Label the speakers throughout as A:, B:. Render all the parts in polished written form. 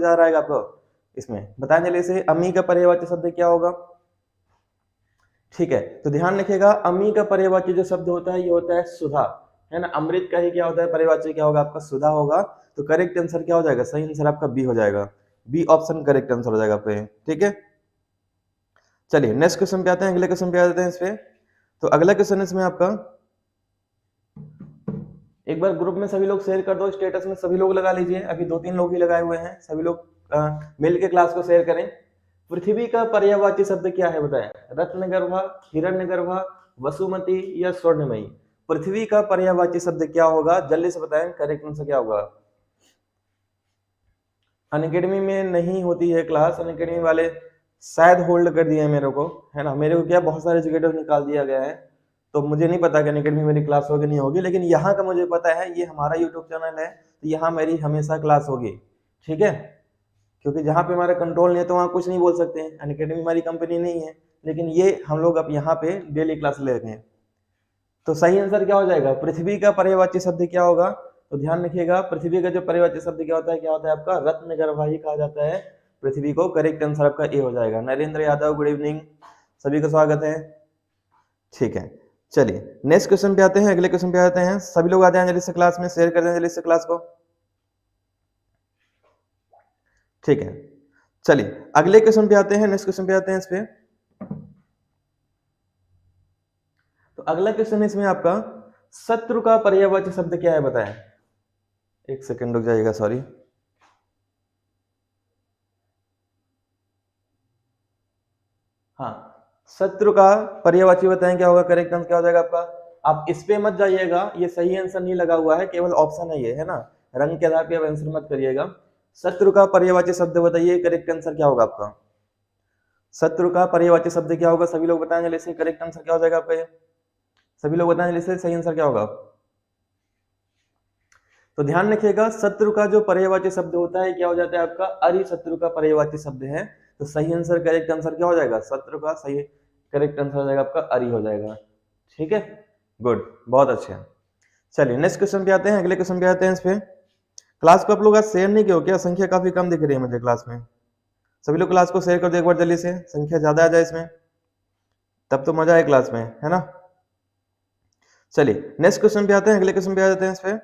A: आ रहा है आपको इसमें? बताएं जल्दी से, अमी का पर्यायवाची शब्द क्या होगा? ठीक है, तो ध्यान रखिएगा, अमी का पर्यायवाची जो शब्द होता है ये होता है सुधा, है ना। अमृत का ही क्या होता है पर्यायवाची, क्या होगा आपका? सुधा होगा। तो करेक्ट आंसर क्या हो जाएगा? सही आंसर आपका बी हो जाएगा। बी ऑप्शन करेक्ट आंसर हो जाएगा पे। ठीक है, चलिए नेक्स्ट क्वेश्चन पे आते हैं, अगले क्वेश्चन पे आ जाते हैं इस पे। तो अगला क्वेश्चन इसमें आपका, एक बार ग्रुप में सभी लोग शेयर कर दो, स्टेटस में सभी लोग लगा लीजिए, अभी 2-3 लोग ही लगाए हुए हैं, सभी लोग मिल के क्लास को शेयर करें। पृथ्वी का पर्यायवाची शब्द क्या है बताएं? रत्नगर्भा, हिरण्यगर्भा, वसुमती या स्वर्णमयी? पृथ्वी का पर्यायवाची शब्द क्या होगा? जल्दी से बताएं, करेक्ट आंसर क्या होगा? अनअकैडमी में नहीं होती है क्लास, अनअकैडमी वाले शायद होल्ड कर दिए हैं मेरे को, है ना। मेरे को क्या बहुत सारे एजुकेटर निकाल दिया गया है, तो मुझे नहीं पता कि अनअकैडमी मेरी क्लास होगी नहीं होगी, लेकिन यहाँ का मुझे पता है, ये हमारा यूट्यूब चैनल है, तो यहाँ मेरी हमेशा क्लास होगी। ठीक है, क्योंकि जहाँ पे हमारा कंट्रोल नहीं है तो वहाँ कुछ नहीं बोल सकते हैं, अनअकैडमी हमारी कंपनी नहीं है, लेकिन ये हम लोग अब यहाँ पे डेली क्लास ले रहे हैं। तो सही आंसर क्या हो जाएगा? पृथ्वी का पर्यायवाची शब्द क्या होगा? तो ध्यान रखिएगा, पृथ्वी का जो पर्यायवाची शब्द क्या होता है? क्या होता है आपका? रत्नगर्भा ही कहा जाता है पृथ्वी को। करेक्ट आंसर आपका ए हो जाएगा। नरेंद्र यादव, गुड इवनिंग, सभी का स्वागत है। ठीक है, चलिए नेक्स्ट क्वेश्चन पे आते हैं, अगले क्वेश्चन पे आते हैं। सभी लोग आ जाएं जल्दी से क्लास में, शेयर कर दें जल्दी से क्लास को। ठीक है, चलिए अगले क्वेश्चन पे आते हैं, नेक्स्ट क्वेश्चन पे आते हैं इस पे। तो अगला क्वेश्चन है इसमें आपका, शत्रु का पर्यायवाची शब्द क्या है बताएं? एक सेकंड रुक जाइएगा, सॉरी। हाँ, शत्रु का पर्यायवाची बताएं क्या होगा? करेक्ट आंसर क्या हो जाएगा आपका? आप इस पे मत जाइएगा, ये सही आंसर नहीं लगा हुआ है, केवल ऑप्शन है ये, है ना। रंग के आधार पे आप आंसर मत करिएगा। शत्रु का पर्यायवाची शब्द बताइए, करेक्ट आंसर क्या होगा आपका? शत्रु का पर्यायवाची शब्द क्या होगा? सभी लोग बताएं जल्दी से, करेक्ट आंसर क्या हो जाएगा आपका? ये सभी लोग बताएं जल्दी से, सही आंसर क्या होगा? तो ध्यान रखिएगा, शत्रु का जो पर्यायवाची शब्द होता है क्या हो जाता है आपका? अरि शत्रु का पर्यायवाची शब्द है। तो सही आंसर, करेक्ट आंसर क्या हो जाएगा? शत्रु का सही करेक्ट आंसर हो जाएगा आपका अरि हो जाएगा। ठीक है, गुड, बहुत अच्छे। चलिए नेक्स्ट क्वेश्चन पे आते हैं, अगले क्वेश्चन पे आते हैं इस पे। क्लास को आप लोग आज शेयर नहीं किया क्या? संख्या काफी कम दिख रही है मुझे क्लास में। सभी लोग क्लास को शेयर कर दो एक बार जल्दी से, संख्या ज्यादा आ जाए इसमें, तब तो मजा आए क्लास में, है ना। चलिए नेक्स्ट क्वेश्चन पे आते हैं, अगले क्वेश्चन पे आ जाते हैं इस पे।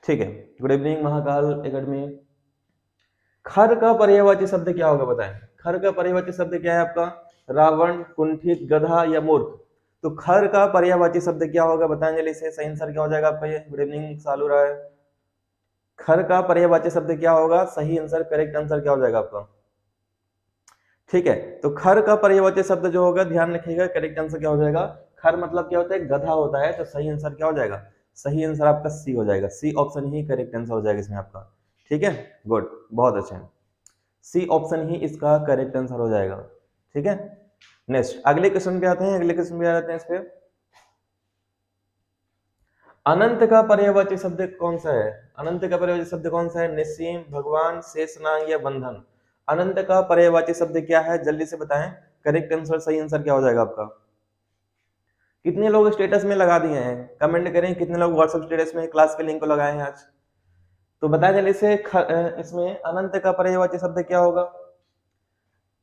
A: ठीक है, गुड इवनिंग महाकाल एकेडमी। खर का पर्यायवाची शब्द क्या होगा बताएं? खर का पर्यायवाची शब्द क्या है आपका? रावण, कुंठित, गधा या मूर्ख? तो खर का पर्यायवाची शब्द क्या होगा बताएं जल्दी से, सही आंसर क्या हो जाएगा आपका? ये गुड इवनिंग सालू राय। खर का पर्यायवाची शब्द क्या होगा? सही आंसर करेक्ट आंसर क्या हो जाएगा आपका? ठीक है, तो खर का पर्यायवाची शब्द जो होगा, ध्यान रखिएगा, करेक्ट आंसर क्या हो जाएगा? खर मतलब क्या होता है? गधा होता है, तो सही आंसर क्या हो जाएगा? सही आंसर आपका सी हो जाएगा। सी ऑप्शन ही करेक्ट आंसर हो जाएगा इसमें आपका। ठीक है, गुड, बहुत अच्छे। सी ऑप्शन ही इसका करेक्ट आंसर हो जाएगा। ठीक है, नेक्स्ट अगले क्वेश्चन पे आते हैं, अगले क्वेश्चन पे आ जाते हैं इस पे। अनंत का पर्यायवाची शब्द कौन सा है? अनंत का पर्यायवाची शब्द कौन सा है? निस्सीम, भगवान, शेषनाग या बंधन? अनंत का पर्यायवाची शब्द क्या है? जल्दी से बताएं, करेक्ट आंसर सही आंसर क्या हो जाएगा आपका? कितने लोग स्टेटस में लगा दिए हैं? कमेंट करें कितने लोग व्हाट्सएप स्टेटस में क्लास के लिंक को लगाए हैं आज। तो बताएं जल्दी से, इसमें अनंत का पर्यायवाची शब्द क्या होगा?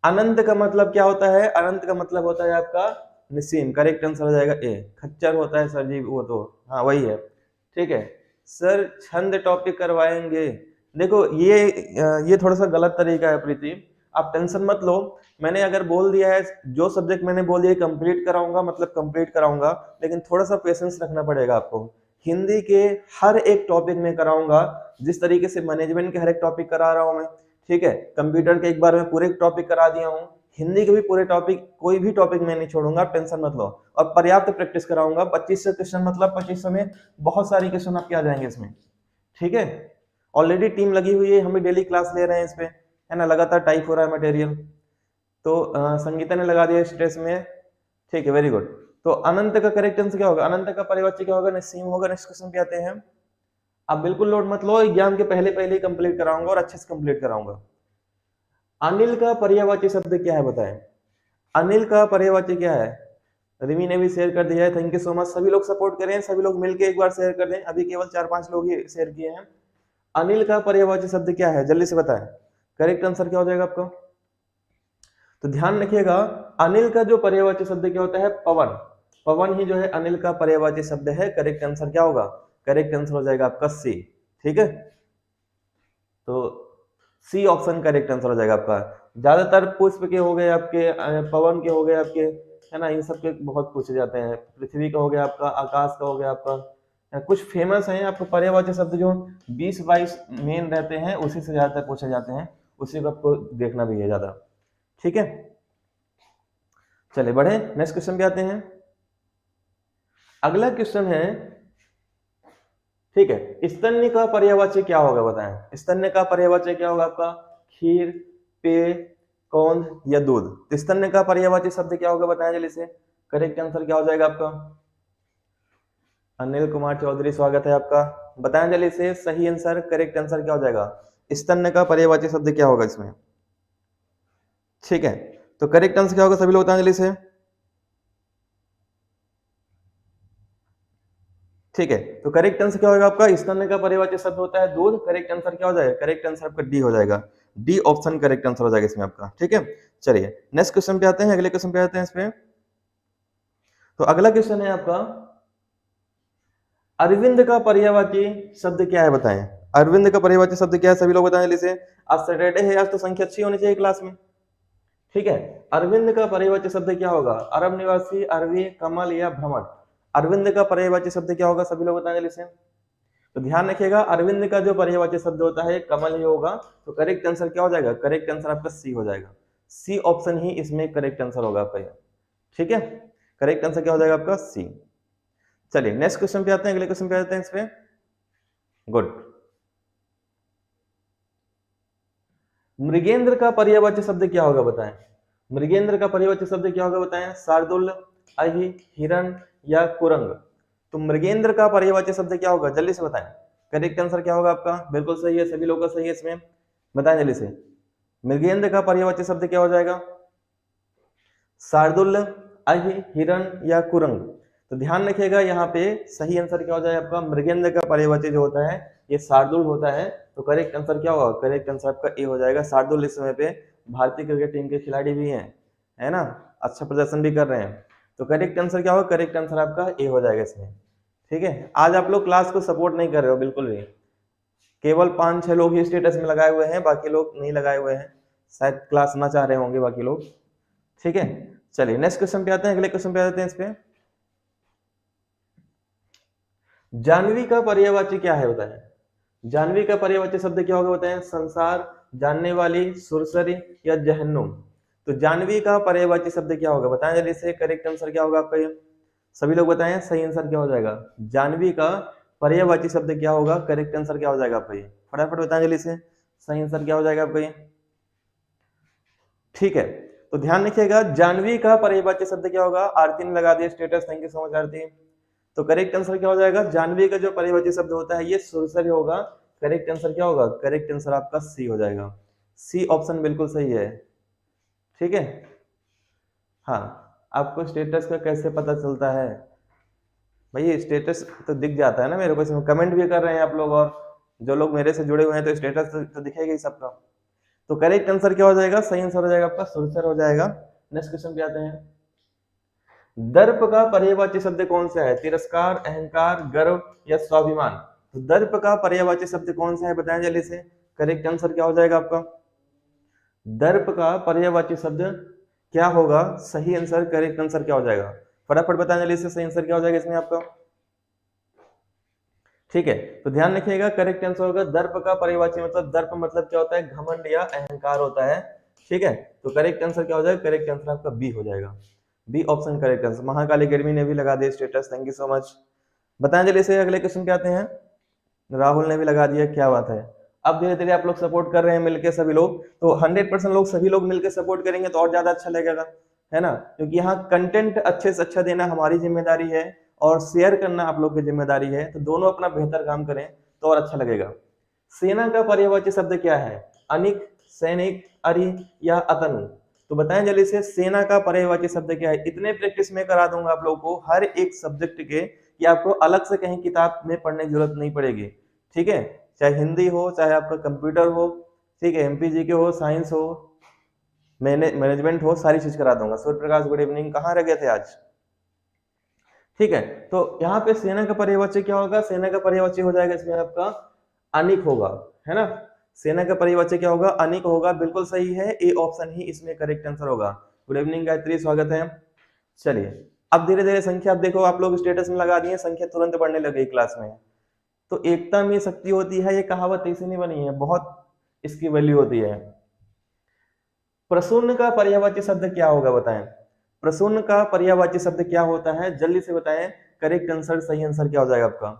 A: अनंत का मतलब क्या होता है? अनंत का मतलब होता है आपका निसीम। करेक्ट आंसर हो जाएगा ए। खच्चर होता है सर जी वो, तो हाँ वही है। ठीक है सर, छंद टॉपिक करवाएंगे। देखो ये थोड़ा सा गलत तरीका है प्रीति, आप टेंशन मत लो। मैंने अगर बोल दिया है, जो सब्जेक्ट मैंने बोल दिया कंप्लीट कराऊंगा, मतलब कंप्लीट कराऊंगा, लेकिन थोड़ा सा पेशेंस रखना पड़ेगा आपको। हिंदी के हर एक टॉपिक में कराऊंगा, जिस तरीके से मैनेजमेंट के हर एक टॉपिक करा रहा हूं मैं। ठीक है, कंप्यूटर के एक बार में पूरे टॉपिक करा दिया हूँ, हिंदी के भी पूरे टॉपिक, कोई भी टॉपिक मैं नहीं छोड़ूंगा, आप टेंशन मत लो। और पर्याप्त प्रैक्टिस कराऊंगा। 2500 क्वेश्चन, मतलब 2500 में बहुत सारी क्वेश्चन आपके आ जाएंगे इसमें। ठीक है, ऑलरेडी टीम लगी हुई है, हम भी डेली क्लास ले रहे हैं इस पे, है ना। लगातार टाइप हो रहा है मटेरियल। तो संगीता ने लगा दिया स्ट्रेस में। ठीक है, वेरी गुड। तो अनंत का करेक्ट आंसर क्या होगा? अनंत का पर्यायवाची क्या होगा? निस्सीम होगा। नेक्स्ट क्वेश्चन पे आते हैं। आप बिल्कुल लोड मत लो, एग्जाम के पहले पहले ही कंप्लीट कराऊंगा और अच्छे से कंप्लीट कराऊंगा। अनिल का पर्यायवाची शब्द क्या है बताएं? अनिल का पर्यायवाची क्या है? रिमी ने भी शेयर कर दिया है, थैंक यू सो मच। सभी लोग सपोर्ट करें, सभी लोग मिलके एक बार शेयर कर दें। अभी केवल 4-5 लोग ही शेयर किए हैं। अनिल का पर्यायवाची शब्द क्या है, जल्दी से बताएं। करेक्ट आंसर क्या हो जाएगा आपका? तो ध्यान रखिएगा, अनिल का जो पर्यायवाची शब्द क्या होता है, पवन। पवन ही जो है अनिल का पर्यायवाची शब्द है। करेक्ट आंसर क्या होगा? करेक्ट आंसर हो जाएगा आपका सी। ठीक है, तो सी ऑप्शन करेक्ट आंसर हो जाएगा आपका। ज्यादातर पुष्प के हो गए आपके, पवन के हो गए आपके, है ना, इन सब के बहुत पूछे जाते हैं। पृथ्वी का हो गया आपका, आकाश का हो गया आपका। कुछ फेमस है आपको पर्यायवाची शब्द जो 20-22 मेन रहते हैं, उसी से ज्यादातर पूछे जाते हैं, उसी को आपको देखना भी है ज्यादा। ठीक है, चलिए बढ़े, नेक्स्ट क्वेश्चन पे आते हैं। अगला क्वेश्चन है, ठीक है, स्तन्य का पर्यायवाची क्या होगा बताएं। स्तन्य का पर्यायवाची क्या होगा आपका? खीर, पेय, कौंध या दूध। तो स्तन्य का पर्यायवाची शब्द क्या होगा बताएं जल्दी से। करेक्ट आंसर क्या हो जाएगा आपका? अनिल कुमार चौधरी स्वागत है आपका, बताएं जल्दी से सही आंसर। करेक्ट आंसर क्या हो जाएगा? स्तन्य का पर्यायवाची शब्द क्या होगा इसमें? ठीक है, तो करेक्ट आंसर क्या होगा, सभी लोग बताएं जल्दी से। ठीक है, तो करेक्ट आंसर क्या होगा आपका? स्तन्य का पर्यायवाची शब्द होता है दूध। करेक्ट आंसर क्या हो जाएगा? करेक्ट आंसर आपका डी हो जाएगा। डी ऑप्शन करेक्ट आंसर हो जाएगा इसमें आपका। ठीक है, चलिए नेक्स्ट क्वेश्चन पे आते हैं, अगले क्वेश्चन पे आते हैं इसमें। तो अगला क्वेश्चन है आपका, अरविंद का पर्यायवाची शब्द क्या है बताएं। अरविंद का पर्यायवाची शब्द क्या है, सभी लोग बताएं जल्दी से। आज सैटरडे है, आज तो संख्या अच्छी होनी चाहिए क्लास में। ठीक है, अरविंद का पर्यायवाची शब्द क्या होगा? अरब निवासी, अरबी, कमल या भ्रमर। अरविंद का पर्यायवाची शब्द क्या होगा, सभी लोग बताएं जल्दी से। तो ध्यान रखिएगा, अरविंद का जो पर्यायवाची शब्द होता है कमल ही होगा। तो करेक्ट आंसर क्या हो जाएगा? करेक्ट आंसर आपका सी हो जाएगा। सी ऑप्शन ही इसमें करेक्ट आंसर होगा आपका। ठीक है, करेक्ट आंसर क्या हो जाएगा आपका? सी। चलिए नेक्स्ट क्वेश्चन पे आते हैं, अगले क्वेश्चन पे आते हैं इस पे। गुड। मृगेंद्र का पर्यायवाची शब्द क्या होगा बताएं। मृगेंद्र का पर्यायवाची शब्द क्या होगा बताएं। शार्दुल, अहि, हिरण या कुरंग। तो मृगेंद्र का पर्यायवाची शब्द क्या होगा, जल्दी से बताएं। करेक्ट आंसर क्या होगा आपका? बिल्कुल सही है, सभी लोगों का सही है इसमें, बताएं जल्दी से। मृगेंद्र का पर्यायवाची शब्द क्या हो जाएगा? शार्दुल, अहि, हिरण या कुरंग। तो ध्यान रखिएगा, यहाँ पे सही आंसर क्या हो जाएगा आपका? मृगेंद्र का पर्यायवाची जो होता है ये शार्दुल होता है। तो करेक्ट आंसर क्या होगा? करेक्ट आंसर आपका ए हो जाएगा। शार्दुल इस समय पे भारतीय क्रिकेट टीम के खिलाड़ी भी हैं, है ना, अच्छा प्रदर्शन भी कर रहे हैं। तो करेक्ट आंसर क्या होगा? करेक्ट आंसर आपका ए हो जाएगा इसमें। ठीक है, आज आप लोग क्लास को सपोर्ट नहीं कर रहे हो बिल्कुल भी, केवल 5-6 लोग ही स्टेटस में लगाए हुए हैं, बाकी लोग नहीं लगाए हुए हैं, शायद क्लास ना चाह रहे होंगे बाकी लोग। ठीक है, चलिए नेक्स्ट क्वेश्चन पे आते हैं, अगले क्वेश्चन पे आते हैं इस पे। जानवी का पर्यायवाची क्या है बताएं। जानवी का पर्यायवाची शब्द क्या होगा बताएं। संसार, जानने वाली, सुरसरी या जहन्नुम। तो जानवी का पर्यायवाची शब्द क्या होगा बताएं जल्दी से। करेक्ट आंसर क्या होगा आपका? ये सभी लोग बताएं, सही आंसर क्या हो जाएगा? जानवी का पर्यायवाची शब्द क्या होगा? करेक्ट आंसर क्या हो जाएगा आपका? ये फटाफट बताएं जल्दी से, सही आंसर क्या हो जाएगा आपका? ये ठीक है, तो ध्यान रखिएगा, जानवी का पर्यायवाची शब्द क्या होगा? आरती ने लगा दिया status, thank you so much Aarti. तो करेक्ट आंसर क्या हो जाएगा? जानवी का जो पर्यायवाची शब्द होता है ये सुरसरी होगा। करेक्ट आंसर क्या होगा? करेक्ट आंसर आपका सी हो जाएगा। सी ऑप्शन बिल्कुल सही है। ठीक है, हाँ, आपको स्टेटस का कैसे पता चलता है भाई? स्टेटस तो दिख जाता है ना मेरे को, इसमें कमेंट भी कर रहे हैं आप लोग, और जो लोग मेरे से जुड़े हुए हैं तो स्टेटस तो दिखेगा ही सबका। तो करेक्ट आंसर क्या हो जाएगा? सही आंसर हो जाएगा आपका सुरसर हो जाएगा। नेक्स्ट क्वेश्चन पे आते हैं। दर्प का पर्यायवाची शब्द कौन सा है? तिरस्कार, अहंकार, गर्व या स्वाभिमान। तो दर्प का पर्यायवाची शब्द कौन सा है बताएं जल्दी से। करेक्ट आंसर क्या हो जाएगा आपका? दर्प का पर्यायवाची शब्द क्या होगा? सही आंसर, करेक्ट आंसर क्या हो जाएगा? फटाफट बताएं जल्दी से, सही आंसर क्या हो जाएगा इसमें आपका? ठीक है, तो ध्यान रखिएगा, करेक्ट आंसर होगा दर्प का पर्यायवाची मतलब, दर्प मतलब क्या होता है? घमंड या अहंकार होता है। ठीक है, तो करेक्ट आंसर क्या हो जाएगा? करेक्ट आंसर आपका बी हो जाएगा। B option correct answer. Mahakali academy ने भी लगा दिया status, thank you so much. बताएं जल्दी से, अगले क्वेश्चन पे आते हैं। राहुल ने भी लगा दिया, क्या बात है। अब धीरे धीरे आप लोग सपोर्ट कर रहे हैं मिलके सभी लोग, तो 100% लोग, सभी लोग मिलकर सपोर्ट करेंगे तो और ज्यादा अच्छा लगेगा, है ना, क्योंकि यहाँ कंटेंट अच्छे से अच्छा देना हमारी जिम्मेदारी है और शेयर करना आप लोग की जिम्मेदारी है। तो दोनों अपना बेहतर काम करें तो और अच्छा लगेगा। सेना का पर्यायवाची शब्द क्या है? अनिक, सैनिक, अरि या अतनु। तो बताएं जल्दी से सेना का पर्यायवाची शब्द क्या है। इतने प्रैक्टिस में करा दूंगा आप लोगों को हर एक सब्जेक्ट के कि आपको अलग से कहीं किताब में पढ़ने की जरूरत नहीं पड़ेगी। ठीक है, चाहे हिंदी हो, चाहे आपका कंप्यूटर हो, ठीक है, एमपीजी के हो, साइंस हो, मैनेजमेंट हो, सारी चीज करा दूंगा। सूर्य प्रकाश गुड इवनिंग, कहाँ रह गए थे आज? ठीक है, तो यहाँ पे सेना का पर्यायवाची क्या होगा? सेना का पर्यायवाची हो जाएगा इसमें आपका अनिक होगा, है ना। सेना का पर्यायवाची क्या होगा? अनिक होगा, बिल्कुल सही है, ए ऑप्शन ही इसमें करेक्ट आंसर होगा। गुड इवनिंग गायत्री, स्वागत है। चलिए अब धीरे धीरे संख्या, आप देखो आप लोग स्टेटस में लगा दिए, संख्या तुरंत बढ़ने लगी क्लास में। तो एकता में शक्ति होती है, ये कहावत ऐसे नहीं बनी है, बहुत इसकी वैल्यू होती है। प्रसून्न का पर्यायवाची शब्द क्या होगा बताएं? प्रसून्न का पर्यायवाची शब्द क्या होता है? जल्दी से बताएं, करेक्ट आंसर, सही आंसर क्या हो जाएगा आपका?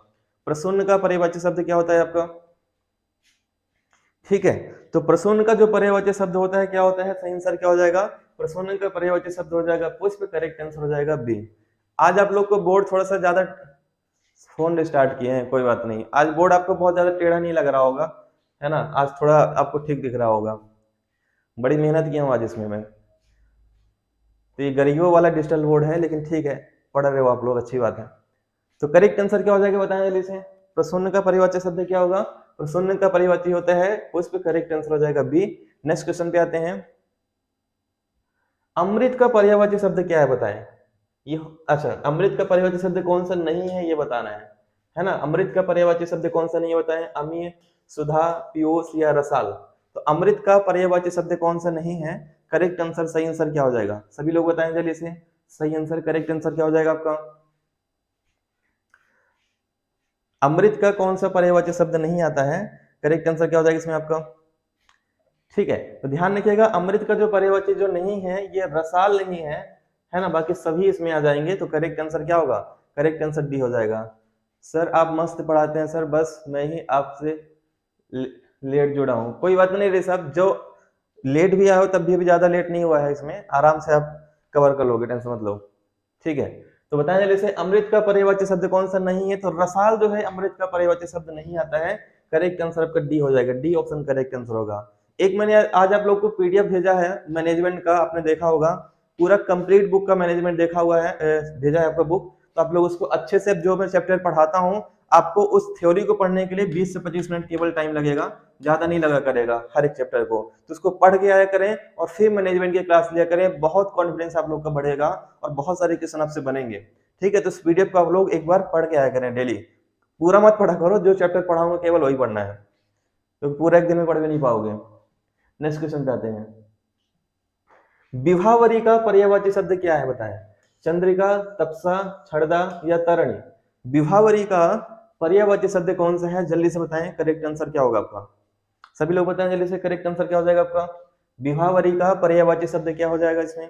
A: प्रसून्न का पर्यायवाची शब्द क्या होता है आपका? ठीक है, तो प्रसून्न का जो पर्यायवाची शब्द होता है क्या होता है? सही आंसर क्या हो जाएगा? प्रसून्न का पर्यायवाची शब्द हो जाएगा पुष्प, करेक्ट आंसर हो जाएगा बी। आज आप लोग को बोर्ड थोड़ा सा ज्यादा, फोन स्टार्ट किए हैं, कोई बात नहीं, आज बोर्ड आपको बहुत ज्यादा टेढ़ा नहीं लग रहा होगा, है ना, आज थोड़ा आपको ठीक दिख रहा होगा। बड़ी मेहनत किया हूँ आज इसमें मैं। तो ये गरीबों वाला डिजिटल बोर्ड है, लेकिन ठीक है, पढ़ रहे हो आप लोग, अच्छी बात है। तो करेक्ट आंसर क्या हो जाएगा बताएं जल्दी से? प्रसून्न का परिवाची शब्द क्या होगा? प्रसून्न का परिवाची होता है पुष्प, करेक्ट आंसर हो जाएगा बी। नेक्स्ट क्वेश्चन पे आते हैं। अमृत का पर्यायवाची शब्द क्या है बताएं? ये अच्छा, अमृत का पर्यायवाची शब्द कौन सा नहीं है ये बताना है ना। अमृत का पर्यायवाची शब्द कौन सा नहीं है बताएं? अमीय, सुधा, पीयूष या रसाल। तो अमृत का पर्यायवाची शब्द कौन सा नहीं है? करेक्ट आंसर, सही आंसर क्या हो जाएगा? सभी लोग बताएं जल्दी से, सही आंसर, करेक्ट आंसर क्या हो जाएगा आपका? अमृत का कौन सा पर्यायवाची शब्द नहीं आता है? करेक्ट आंसर क्या हो जाएगा इसमें आपका? ठीक है, तो ध्यान रखिएगा, अमृत का जो पर्यायवाची जो नहीं है ये रसाल नहीं है ना, बाकी सभी इसमें आ जाएंगे। तो करेक्ट आंसर क्या होगा? करेक्ट आंसर डी हो जाएगा। सर आप मस्त पढ़ाते हैं सर, बस मैं ही आपसे लेट जुड़ा हूँ। कोई बात नहीं रे साहब, जो लेट भी आया हो तब भी अभी ज्यादा लेट नहीं हुआ है, इसमें आराम से आप कवर कर लोगे, टेंशन मत लो। ठीक है, तो बताएं जैसे अमृत का पर्यायवाची शब्द कौन सा नहीं है? तो रसाल जो है अमृत का पर्यायवाची शब्द नहीं आता है। करेक्ट आंसर आपका डी हो जाएगा, डी ऑप्शन करेक्ट आंसर होगा। एक मैंने आज आप लोग को पीडीएफ भेजा है मैनेजमेंट का, आपने देखा होगा, पूरा कंप्लीट बुक का मैनेजमेंट देखा हुआ है, भेजा है आपका बुक। तो आप लोग उसको अच्छे से, जो मैं चैप्टर पढ़ाता हूँ आपको उस थ्योरी को पढ़ने के लिए 20 से 25 मिनट केवल टाइम लगेगा, ज्यादा नहीं लगा करेगा हर एक चैप्टर को। तो उसको पढ़ के आया करें और फिर मैनेजमेंट की क्लास लिया करें, बहुत कॉन्फिडेंस आप लोग का बढ़ेगा और बहुत सारे क्वेश्चन आपसे बनेंगे। ठीक है, तो इस पीडीएफ को आप लोग एक बार पढ़ के आया करें डेली, पूरा मत पढ़ा करो, जो चैप्टर पढ़ाऊंगा केवल वही पढ़ना है, तो पूरा एक दिन में पढ़ भी नहीं पाओगे। नेक्स्ट क्वेश्चन पे आते हैं। विभावरी का पर्यायवाची शब्द क्या है बताएं? चंद्रिका, तपसा, छड़दा या तरणी। विभावरी का पर्यायवाची शब्द कौन सा है? जल्दी से बताएं, करेक्ट आंसर क्या होगा आपका? सभी लोग बताएं जल्दी से, करेक्ट आंसर क्या हो जाएगा आपका? विभावरी का पर्यायवाची शब्द क्या हो जाएगा इसमें?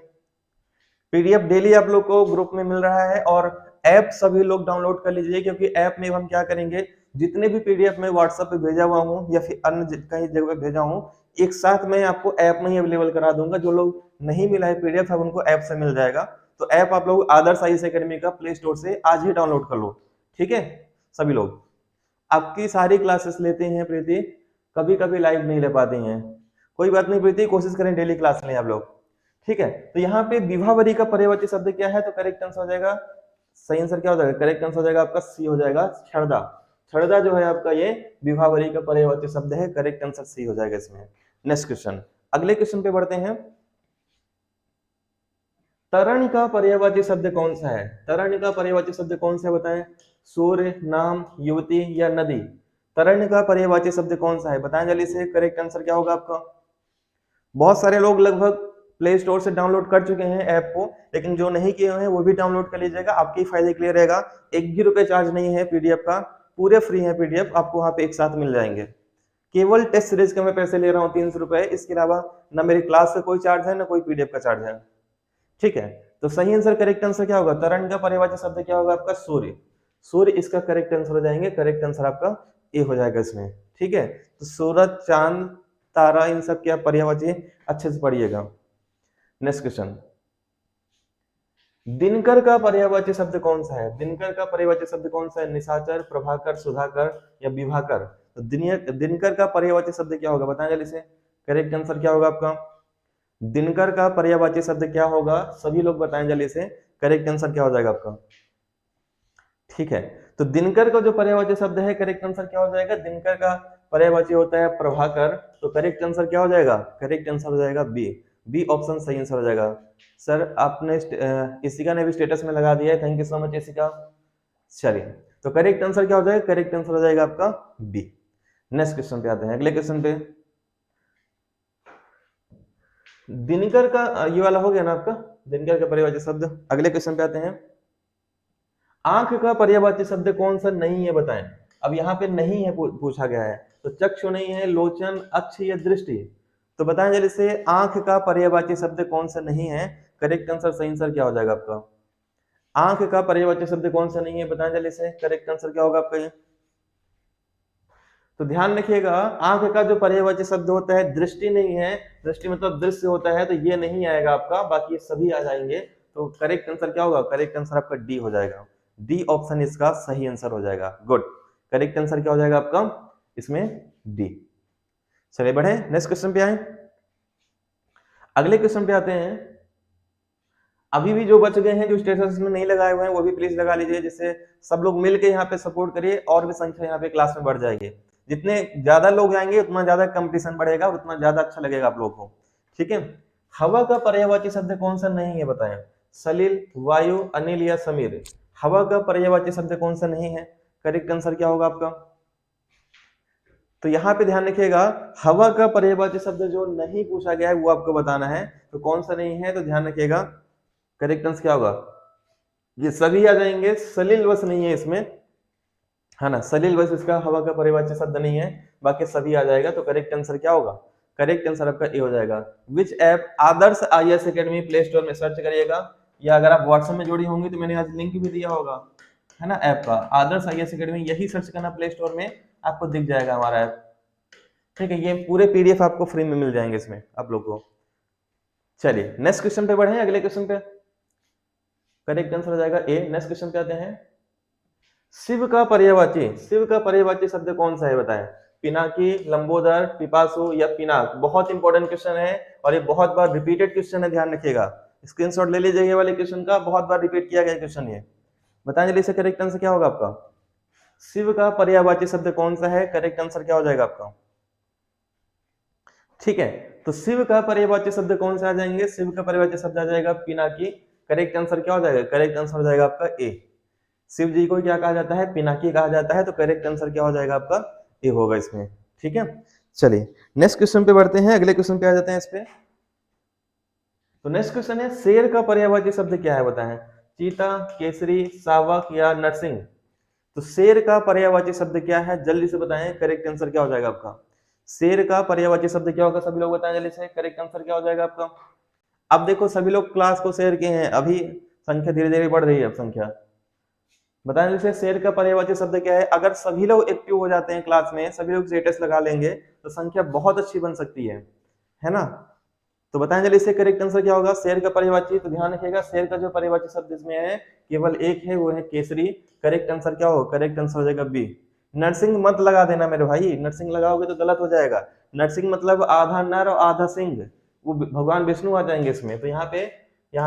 A: पीडीएफ डेली आप लोग को ग्रुप में मिल रहा है और ऐप सभी लोग डाउनलोड कर लीजिए, क्योंकि ऐप में हम क्या करेंगे, जितने भी पीडीएफ में व्हाट्सएप पे भेजा हुआ हूँ या फिर अन्य कहीं जगह भेजा हूँ, एक साथ मैं आपको ऐप में ही अवेलेबल करा दूंगा। जो लोग नहीं मिला है पीडीएफ, अब उनको ऐप से मिल जाएगा। तो ऐप आप लोग आदर्श आईएएस एकेडमी का प्ले स्टोर से आज ही डाउनलोड कर लो। ठीक है, सभी लोग आपकी सारी क्लासेस लेते हैं प्रीति, कभी कभी लाइव नहीं ले पाते हैं, कोई बात नहीं प्रीति, कोशिश करें डेली क्लास लें आप लोग। ठीक है, तो यहाँ पे विभावरी का पर्यायवाची शब्द क्या है? तो करेक्ट आंसर हो जाएगा, सही आंसर क्या हो जाएगा? करेक्ट आंसर हो जाएगा आपका सी हो जाएगा, छड़दा। छड़दा जो है आपका ये विभावरी का पर्यायवाची शब्द है, करेक्ट आंसर सी हो जाएगा इसमें। नेक्स्ट क्वेश्चन, अगले क्वेश्चन पे बढ़ते हैं। तरण का पर्यायवाची शब्द कौन सा है? तरण का पर्यायवाची शब्द कौन सा है बताएं? सूर्य, नाम, युवती या नदी। तरण का पर्यायवाची शब्द कौन सा है बताएं जल्दी से, करेक्ट आंसर क्या होगा आपका? बहुत सारे लोग लगभग प्ले स्टोर से डाउनलोड कर चुके हैं ऐप को, लेकिन जो नहीं किए हुए हैं वो भी डाउनलोड कर लीजिएगा, आपके फायदे के लिए रहेगा। एक भी रुपए चार्ज नहीं है पीडीएफ का, पूरे फ्री है पीडीएफ, आपको वहां पे एक साथ मिल जाएंगे। केवल टेस्ट सीरीज के मैं पैसे ले रहा हूँ 300 रुपए, इसके अलावा ना मेरी क्लास का कोई चार्ज है ना कोई पीडीएफ का चार्ज है। ठीक है, तो सही आंसर, करेक्ट आंसर क्या होगा? तरण का पर्यायवाची शब्द क्या होगा आपका? सूर्य। सूर्य इसका करेक्ट आंसर हो जाएंगे, करेक्ट आंसर आपका ए हो जाएगा इसमें। ठीक है, तो सूरज, चांद, तारा, इन सब क्या पर्यायवाची, अच्छे से पढ़िएगा। नेक्स्ट क्वेश्चन, दिनकर का पर्यायवाची शब्द कौन सा है? दिनकर का पर्यायवाची शब्द कौन सा है? निशाचर, प्रभाकर, सुधाकर या विभाकर। तो दिनकर का पर्यायवाची शब्द क्या होगा बताएं जल्दी से, करेक्ट आंसर क्या होगा आपका? दिनकर का पर्यायवाची शब्द क्या होगा, सभी लोग बताएं जल्दी से। करेक्ट आंसर क्या हो जाएगा आपका? ठीक है, तो दिनकर का जो पर्यायवाची शब्द है, करेक्ट आंसर क्या हो जाएगा? दिनकर का पर्यायवाची होता है प्रभाकर, तो करेक्ट आंसर क्या हो जाएगा? करेक्ट आंसर हो जाएगा बी। बी ऑप्शन सही आंसर हो जाएगा। सर आपने इसिका ने भी स्टेटस में लगा दिया है, thank you so much Isika. चलिए, तो करेक्ट आंसर क्या हो जाएगा? करेक्ट आंसर हो जाएगा आपका बी। नेक्स्ट क्वेश्चन पे आते हैं, अगले क्वेश्चन पे। दिनकर का ये वाला हो गया ना आपका, दिनकर का पर्यायवाची शब्द। अगले क्वेश्चन पे आते हैं, आंख का पर्यायवाची शब्द कौन सा नहीं है बताएं। अब यहाँ पे नहीं है पूछा गया है, तो चक्षु नहीं है, लोचन, अक्ष या दृष्टि। तो बताएं जल्दी से, आंख का पर्यायवाची शब्द कौन सा नहीं है? करेक्ट आंसर, सही आंसर क्या हो जाएगा आपका? आंख का पर्यायवाची शब्द कौन सा नहीं है, बताएं जल्दी से, करेक्ट आंसर क्या होगा आपका ये? तो ध्यान रखिएगा, आंख का जो पर्यायवाची शब्द होता है, दृष्टि नहीं है, दृष्टि मतलब दृश्य होता है, तो ये नहीं आएगा आपका, बाकी सभी आ जाएंगे। तो करेक्ट आंसर क्या होगा? करेक्ट आंसर आपका डी हो जाएगा। डी ऑप्शन इसका सही आंसर हो जाएगा। गुड, करेक्ट आंसर क्या हो जाएगा आपका इसमें? डी। चलिए बढ़े, नेक्स्ट क्वेश्चन पे आए। अगले क्वेश्चन पे आते हैं। अभी भी जो बच गए हैं, जो स्टेटस में नहीं लगाए हुए हैं, वो भी प्लीज लगा लीजिए, जिससे सब लोग मिलकर यहाँ पे सपोर्ट करिए और भी संख्या यहाँ पे क्लास में बढ़ जाएगी। जितने ज्यादा लोग आएंगे उतना ज्यादा कंपटीशन बढ़ेगा, उतना ज्यादा अच्छा लगेगा आप लोगों को। ठीक है, हवा का पर्यायवाची शब्द कौन सा नहीं है बताएं? सलिल, वायु, अनिल या समीर। हवा का पर्यायवाची शब्द कौन सा नहीं है? करेक्ट आंसर क्या होगा आपका? तो यहाँ पे ध्यान रखिएगा, हवा का पर्यायवाची शब्द जो नहीं पूछा गया है वो आपको बताना है, तो कौन सा नहीं है, तो ध्यान रखिएगा करेक्ट आंसर क्या होगा? ये सभी आ जाएंगे, सलिल बस नहीं है इसमें, है ना, सलिल बस इसका हवा का पर्यायवाची शब्द नहीं है, बाकी सभी आ जाएगा। तो करेक्ट आंसर क्या होगा? करेक्ट आंसर आपका ए हो जाएगा। विच ऐप? आदर्श आईएएस एकेडमी प्ले स्टोर में सर्च करिएगा, या अगर आप व्हाट्सएप में जुड़ी होंगी तो मैंने आज लिंक भी दिया होगा, है ना, ऐप का आदर्श आईएएस एकेडमी, यही सर्च करना प्ले स्टोर में, आपको दिख जाएगा हमारा ऐप। ठीक है, ये पूरे पीडीएफ आपको फ्री में मिल जाएंगे इसमें आप लोग को। चलिए नेक्स्ट क्वेश्चन पे बढ़े, अगले क्वेश्चन पे। करेक्ट आंसर हो जाएगा ए। नेक्स्ट क्वेश्चन पे आते हैं। शिव का पर्यायवाची, शिव का पर्यायवाची शब्द कौन सा है बताएं? पिनाकी, लंबोदर, पिपासु या पिनाक। बहुत इंपॉर्टेंट क्वेश्चन है और ये बहुत बार रिपीटेड क्वेश्चन है, ध्यान रखिएगा, स्क्रीनशॉट ले लीजिए ये वाले क्वेश्चन का, बहुत बार रिपीट किया गया क्वेश्चन ये। बताएं जल्दी से, करेक्ट आंसर क्या होगा आपका? शिव का पर्यायवाची शब्द कौन सा है? करेक्ट आंसर क्या हो जाएगा आपका? ठीक है, तो शिव का पर्यायवाची शब्द कौन सा आ जाएंगे? शिव का पर्यायवाची शब्द आ जाएगा पिनाकी। करेक्ट आंसर क्या हो जाएगा? करेक्ट आंसर हो जाएगा आपका ए। शिव जी को क्या कहा जाता है? पिनाकी कहा जाता है, तो करेक्ट आंसर क्या हो जाएगा आपका? ए होगा इसमें। ठीक है, चलिए नेक्स्ट क्वेश्चन पे बढ़ते हैं, अगले क्वेश्चन पे आ जाते हैं इस पे। तो नेक्स्ट क्वेश्चन है, शेर का पर्यायवाची शब्द क्या है बताएं? चीता, केसरी, शावक या नरसिंह। तो शेर का पर्यायवाची शब्द क्या है, जल्दी से बताएं, करेक्ट आंसर क्या हो जाएगा आपका? शेर का पर्यायवाची शब्द क्या होगा, सभी लोग बताएं जल्दी से, करेक्ट आंसर क्या हो जाएगा आपका? अब देखो सभी लोग क्लास को शेयर किए हैं, अभी संख्या धीरे धीरे बढ़ रही है, अब संख्या बताएं जैसे, शेर का पर्यायवाची शब्द क्या है? अगर सभी लोग एक्टिव हो जाते हैं क्लास में, सभी लोग स्टेटस लगा लेंगे, तो संख्या बहुत अच्छी बन सकती है ना। तो बताएं जल्दी से, करेक्ट आंसर क्या होगा शेर का पर्यायवाची? तो ध्यान रखिएगा, शेर का जो पर्यायवाची शब्द इसमें है केवल एक है, वो है केसरी। करेक्ट आंसर क्या होगा? करेक्ट आंसर हो जाएगा बी। नरसिंह मत लगा देना मेरे भाई, नरसिंह लगाओगे तो गलत हो जाएगा। नरसिंह मतलब आधा नर और आधा सिंह, वो भगवान विष्णु आ जाएंगे इसमें, तो यहाँ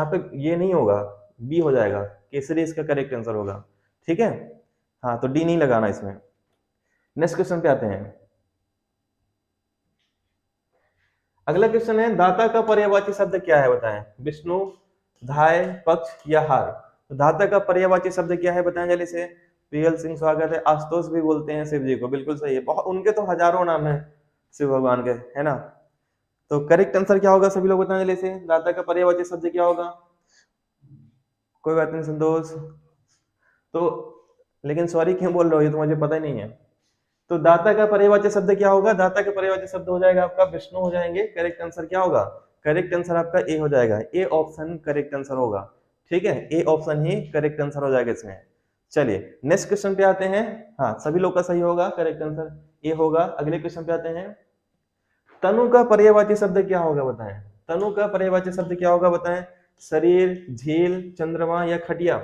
A: पे ये नहीं होगा, बी हो जाएगा, केसरी इसका करेक्ट आंसर होगा। ठीक है, हाँ, तो डी नहीं लगाना इसमें। नेक्स्ट क्वेश्चन पे आते हैं। अगला क्वेश्चन है, दाता का पर्यायवाची शब्द क्या है बताएं? विष्णु, धाय, पक्ष या हार। तो दाता का पर्यायवाची शब्द क्या है बताएं जल्दी से। पीएल सिंह स्वागत है। आशुतोष भी बोलते हैं शिव जी को, बिल्कुल सही है, बहुत, उनके तो हजारों नाम है शिव भगवान के, है ना। तो करेक्ट आंसर क्या होगा, सभी लोग बताएं जल्दी से, दाता का पर्यायवाची शब्द क्या होगा? कोई बात नहीं संतोष, तो लेकिन सॉरी क्यों बोल रहे हो, ये तो मुझे पता ही नहीं है। तो दाता का पर्यायवाची शब्द क्या होगा? दाता का पर्यायवाची शब्द हो जाएगा आपका विष्णु हो जाएंगे। करेक्ट आंसर क्या होगा? करेक्ट आंसर आपका ए हो जाएगा, ए ऑप्शन करेक्ट आंसर होगा। ठीक है, A option he correct answer हो जाएगा इसमें। चलिए नेक्स्ट क्वेश्चन पे आते हैं। हाँ, सभी लोग का सही होगा, करेक्ट आंसर ए होगा। अगले क्वेश्चन पे आते हैं। तनु का पर्यायवाची शब्द क्या होगा बताएं? तनु का पर्यायवाची शब्द क्या होगा बताएं? शरीर, झील, चंद्रमा या खटिया।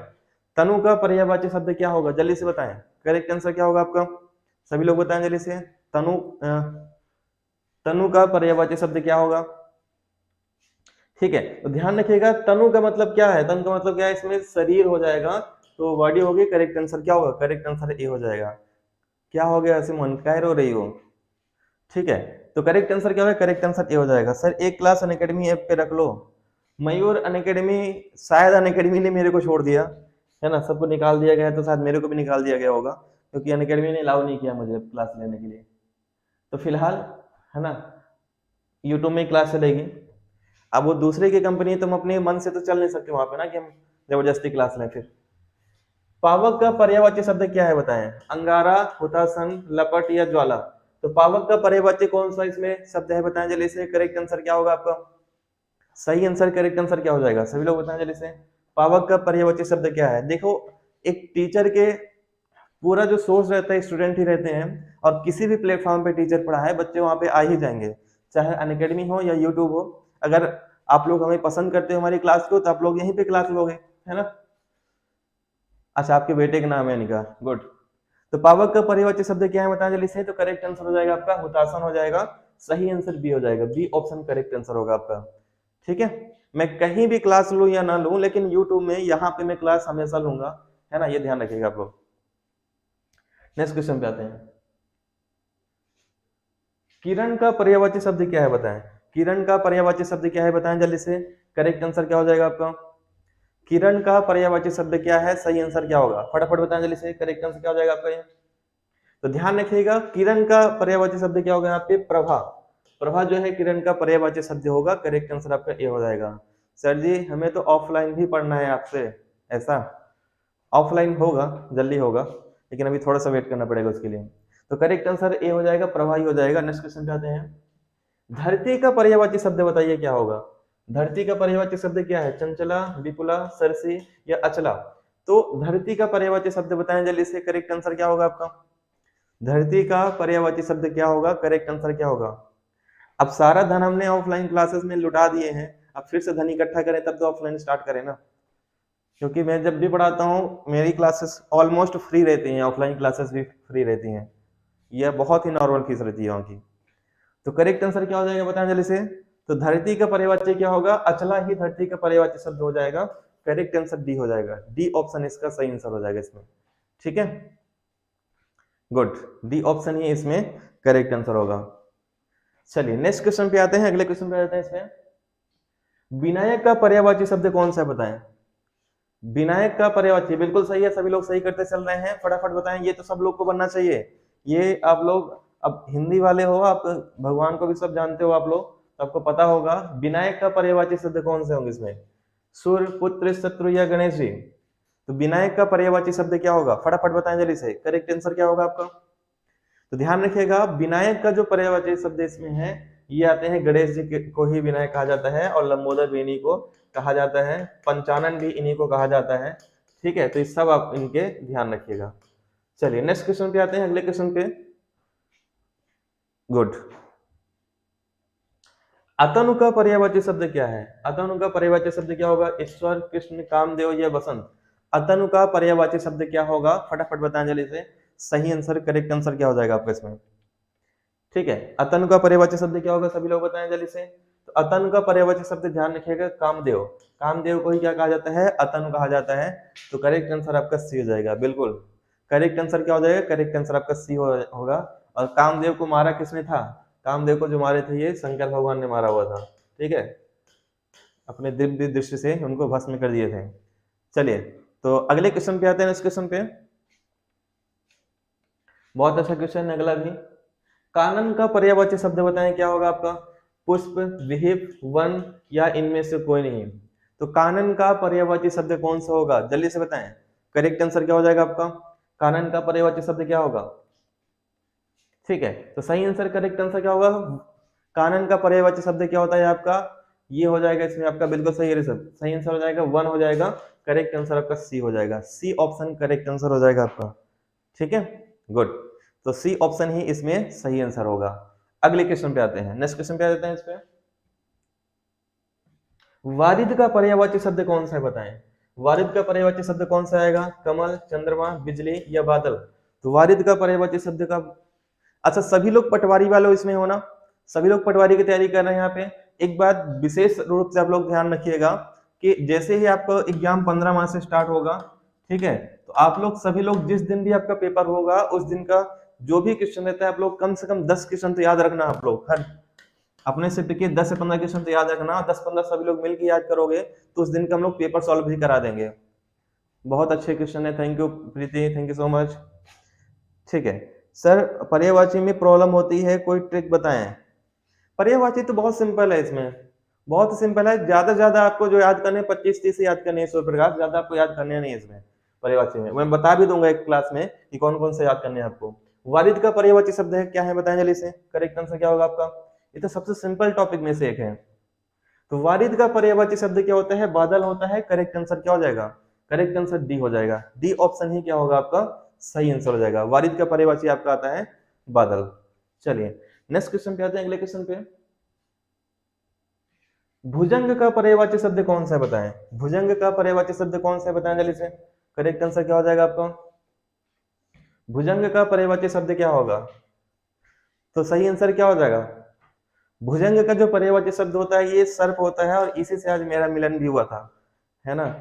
A: तनु का पर्यायवाची शब्द क्या होगा, जल्दी से बताएं, करेक्ट आंसर क्या होगा आपका? सभी लोग बताएं जल्दी से, तनु का पर्यायवाची शब्द क्या होगा? ठीक है, तो ध्यान रखिएगा तनु का मतलब क्या है, तनु का मतलब क्या है, इसमें शरीर हो जाएगा, तो बॉडी होगी, करेक्ट आंसर क्या होगा, करेक्ट आंसर ए हो जाएगा। क्या हो गया सिमोन, क्या रो रही हो? ठीक है, तो करेक्ट आंसर क्या होगा, करेक्ट आंसर ए हो जाएगा। सर एक क्लास अनअकैडमी ऐप पे रख लो। मयूर अनअकैडमी, शायद अनअकैडमी ने मेरे को छोड़ दिया है ना, सबको निकाल दिया गया है, तो शायद मेरे को भी निकाल दिया गया होगा, क्योंकि अनअकैडमी ने अलाउ नहीं किया मुझे क्लास लेने के लिए। तो फिलहाल है ना यूट्यूब में क्लास चलेगी। अब वो दूसरे की कंपनी है, तुम अपने मन से तो चल नहीं सकते वहां पे ना कि हम जबरदस्ती क्लास लें। फिर पावक का पर्यायवाची शब्द क्या है बताएं, अंगारा, हुतासन, लपट या ज्वाला। तो पावक का पर्यायवाची कौन सा इसमें शब्द है बताएं जल्दी से, करेक्ट आंसर क्या होगा आपका, सही आंसर करेक्ट आंसर क्या हो जाएगा, सभी लोग बताएं जल्दी से। पावक का पर्यायवाची शब्द क्या है? देखो एक टीचर के पूरा जो सोर्स रहता है स्टूडेंट ही रहते हैं, और किसी भी प्लेटफॉर्म पे टीचर पढ़ा है बच्चे वहां पे आ ही जाएंगे, चाहे अनअकैडमी हो या यूट्यूब हो। अगर आप लोग हमें पसंद करते हो हमारी क्लास को, तो आप लोग यहीं पे क्लास लोगे, है ना। अच्छा आपके बेटे का नाम है निका, गुड। तो पावक का पर्यायवाची शब्द क्या है बताएं जल्दी से, तो करेक्ट आंसर हो जाएगा आपका हुतासन हो जाएगा, सही आंसर बी हो जाएगा, बी ऑप्शन करेक्ट आंसर होगा आपका। ठीक है, मैं कहीं भी क्लास लूं या ना लूं, लेकिन यूट्यूब में यहाँ पे मैं क्लास हमेशा लूंगा, है ना, ये ध्यान रखिएगा आप लोग। नेक्स्ट क्वेश्चन पे आते हैं। किरण का पर्यायवाची शब्द क्या है बताएं, किरण का पर्यायवाची शब्द क्या है बताएं जल्दी से, करेक्ट आंसर क्या हो जाएगा आपका, किरण का पर्यायवाची शब्द क्या है, सही आंसर क्या होगा, फटाफट बताएं जल्दी से, करेक्ट आंसर क्या हो जाएगा आपका ये। तो ध्यान रखिएगा किरण का पर्यायवाची शब्द क्या होगा यहाँ पे, प्रभा। प्रभा जो है किरण का पर्यायवाची शब्द होगा, करेक्ट आंसर आपका ए हो जाएगा। सर जी हमें तो ऑफलाइन भी पढ़ना है आपसे, ऐसा? ऑफलाइन होगा, जल्दी होगा, लेकिन अभी थोड़ा सा वेट करना पड़ेगा उसके लिए। तो करेक्ट आंसर ए हो जाएगा, प्रभा ही हो जाएगा। नेक्स्ट क्वेश्चन पे आते हैं। धरती का पर्यायवाची शब्द बताइए क्या होगा, धरती का पर्यायवाची शब्द क्या है, चंचला, विपुला, सरसी या अचला। तो धरती का पर्यायवाची शब्द बताएं जल्दी से, करेक्ट आंसर क्या होगा आपका, धरती का पर्यायवाची शब्द क्या होगा, करेक्ट आंसर क्या होगा। अब सारा धन हमने ऑफलाइन क्लासेस में लुटा दिए हैं, अब फिर से धन इकट्ठा करें तब तो ऑफलाइन स्टार्ट करें ना, क्योंकि मैं जब भी पढ़ाता हूँ मेरी क्लासेस ऑलमोस्ट फ्री रहती हैं, ऑफलाइन क्लासेस भी फ्री रहती हैं, यह बहुत ही नॉर्मल फीस रहती है वहाँ की। तो करेक्ट आंसर क्या हो जाएगा बताएं जल्दी से, तो धरती का पर्यायवाची क्या होगा, अचला ही धरती का पर्यायवाची शब्द हो जाएगा, करेक्ट आंसर डी हो जाएगा, डी ऑप्शन इसका सही आंसर हो जाएगा इसमें। ठीक है, गुड, डी ऑप्शन ही इसमें करेक्ट आंसर होगा। चलिए नेक्स्ट क्वेश्चन पे आते हैं, अगले क्वेश्चन पे आते हैं। इसमें विनायक का पर्यायवाची शब्द कौन सा बताएं, विनायक का पर्यायवाची, बिल्कुल सही है, सभी लोग सही करते चल रहे हैं, फटाफट बताएं, ये तो सब लोग को बनना चाहिए। ये आप लोग अब हिंदी वाले हो, आप भगवान को भी सब जानते हो आप लोग, तो आपको पता होगा विनायक का पर्यायवाची शब्द कौन से होंगे इसमें, सूर्य, पुत्र, शत्रु या गणेश जी। तो विनायक का पर्यायवाची शब्द क्या होगा, फटाफट बताएं जल्दी से, करेक्ट आंसर क्या होगा आपका। तो ध्यान रखिएगा विनायक का जो पर्यायवाची शब्द इसमें है, ये आते हैं गणेश जी को ही विनायक कहा जाता है, और लंबोदर भी इन्हीं को कहा जाता है, पंचानन भी इन्हीं को कहा जाता है। ठीक है, तो ये सब आप इनके ध्यान रखिएगा। चलिए नेक्स्ट क्वेश्चन पे आते हैं, अगले क्वेश्चन पे। गुड, अतनु का पर्यायवाची शब्द क्या है, अतनु का पर्यायवाची शब्द क्या होगा, ईश्वर, कृष्ण, कामदेव या बसंत। अतनु का पर्यायवाची शब्द क्या होगा, फटाफट बताएं जल्दी से, सही आंसर करेक्ट आंसर क्या हो जाएगा आपका इसमें। ठीक है, अतनु का पर्यायवाची शब्द क्या होगा, सभी लोग बताएं जल्दी से। तो अतनु का पर्यायवाची शब्द ध्यान रखिएगा, कामदेव, कामदेव को ही क्या कहा जाता है, अतनु कहा जाता है। तो करेक्ट आंसर आपका सी हो जाएगा, बिल्कुल करेक्ट आंसर क्या हो जाएगा, करेक्ट आंसर आपका सी होगा। और कामदेव को मारा किसने था, कामदेव को जो मारे थे ये शंकर भगवान ने मारा हुआ था। ठीक है, अपने दिव्य दृष्टि से उनको भस्म कर दिए थे। चलिए तो अगले क्वेश्चन पे आते हैं। इस क्वेश्चन पे बहुत अच्छा क्वेश्चन है अगला भी। कानन का पर्यायवाची शब्द बताएं क्या होगा आपका, पुष्प, विहिप, वन या इनमें से कोई नहीं। तो कानन का पर्यायवाची शब्द कौन सा होगा, जल्दी से बताएं, करेक्ट आंसर क्या हो जाएगा आपका, कानन का पर्यायवाची शब्द क्या होगा। ठीक है, तो सही आंसर करेक्ट आंसर क्या होगा, कानन का पर्यायवाची शब्द क्या होता है आपका, ये हो जाएगा इसमें आपका बिल्कुल सही रिजल्ट, सही आंसर हो जाएगा वन हो जाएगा, करेक्ट आंसर आपका सी हो जाएगा, सी ऑप्शन करेक्ट आंसर हो जाएगा आपका। ठीक है, गुड, तो सी ऑप्शन ही इसमें सही आंसर होगा। अगले क्वेश्चन पे आते हैं, नेक्स्ट क्वेश्चन पे आ जाते हैं। इस पे वारिद का पर्यायवाची शब्द कौन सा है बताएं, वारिद का पर्यायवाची शब्द कौन सा आएगा, कमल, चंद्रमा, बिजली या बादल। तो वारिद का पर्यायवाची शब्द का, अच्छा सभी लोग पटवारी वालों इसमें हो ना, सभी लोग पटवारी की तैयारी कर रहे हैं यहाँ पे, एक बात विशेष रूप से आप लोग ध्यान रखिएगा कि जैसे ही आपका एग्जाम 15 मार्च से स्टार्ट होगा, ठीक है, तो आप लोग सभी लोग जिस दिन भी आपका पेपर होगा उस दिन का जो भी क्वेश्चन रहता है आप लोग कम से कम 10 क्वेश्चन तो याद रखना। आप लोग हर अपने से टिके 10 से 15 क्वेश्चन तो याद रखना। 10-15 सभी लोग मिलकर याद करोगे तो उस दिन का हम लोग पेपर सॉल्व भी करा देंगे। बहुत अच्छे क्वेश्चन है, thank you Preeti, thank you so much. ठीक है सर, पर्यायवाची में प्रॉब्लम होती है, कोई ट्रिक बताएं। पर्यायवाची तो बहुत सिंपल है, इसमें बहुत सिंपल है। ज्यादा ज्यादा आपको जो याद करने 25-30 याद करने, सूर्यप्रकाश ज्यादा आपको याद करने नहीं है इसमें पर्यायवाची में। मैं बता भी दूंगा एक क्लास में कि कौन कौन से याद करने हैं आपको। वारिद का पर्यायवाची शब्द है क्या है, बताएं जल्दी से। करेक्ट आंसर क्या होगा आपका? ये तो सबसे सिंपल टॉपिक में से एक है। तो वारिद का पर्यायवाची शब्द क्या होता है? बादल होता है। करेक्ट आंसर क्या हो जाएगा? करेक्ट आंसर डी हो जाएगा। डी ऑप्शन ही क्या होगा आपका सही आंसर हो जाएगा। वारिद का पर्यायवाची आपका आता है बादल। चलिए नेक्स्ट क्वेश्चन पे आते हैं, अगले क्वेश्चन पे। भुजंग का पर्यायवाची शब्द कौन सा है, बताएं। भुजंग का पर्यायवाची शब्द कौन सा है, बताएं जल्दी से। करेक्ट आंसर क्या हो जाएगा आपका? भुजंग का पर्यायवाची शब्द क्या होगा? तो सही आंसर क्या हो जाएगा? भुजंग का जो पर्यायवाची शब्द होता है ये सर्प होता है, और इसी से आज मेरा मिलन भी हुआ था, है ना।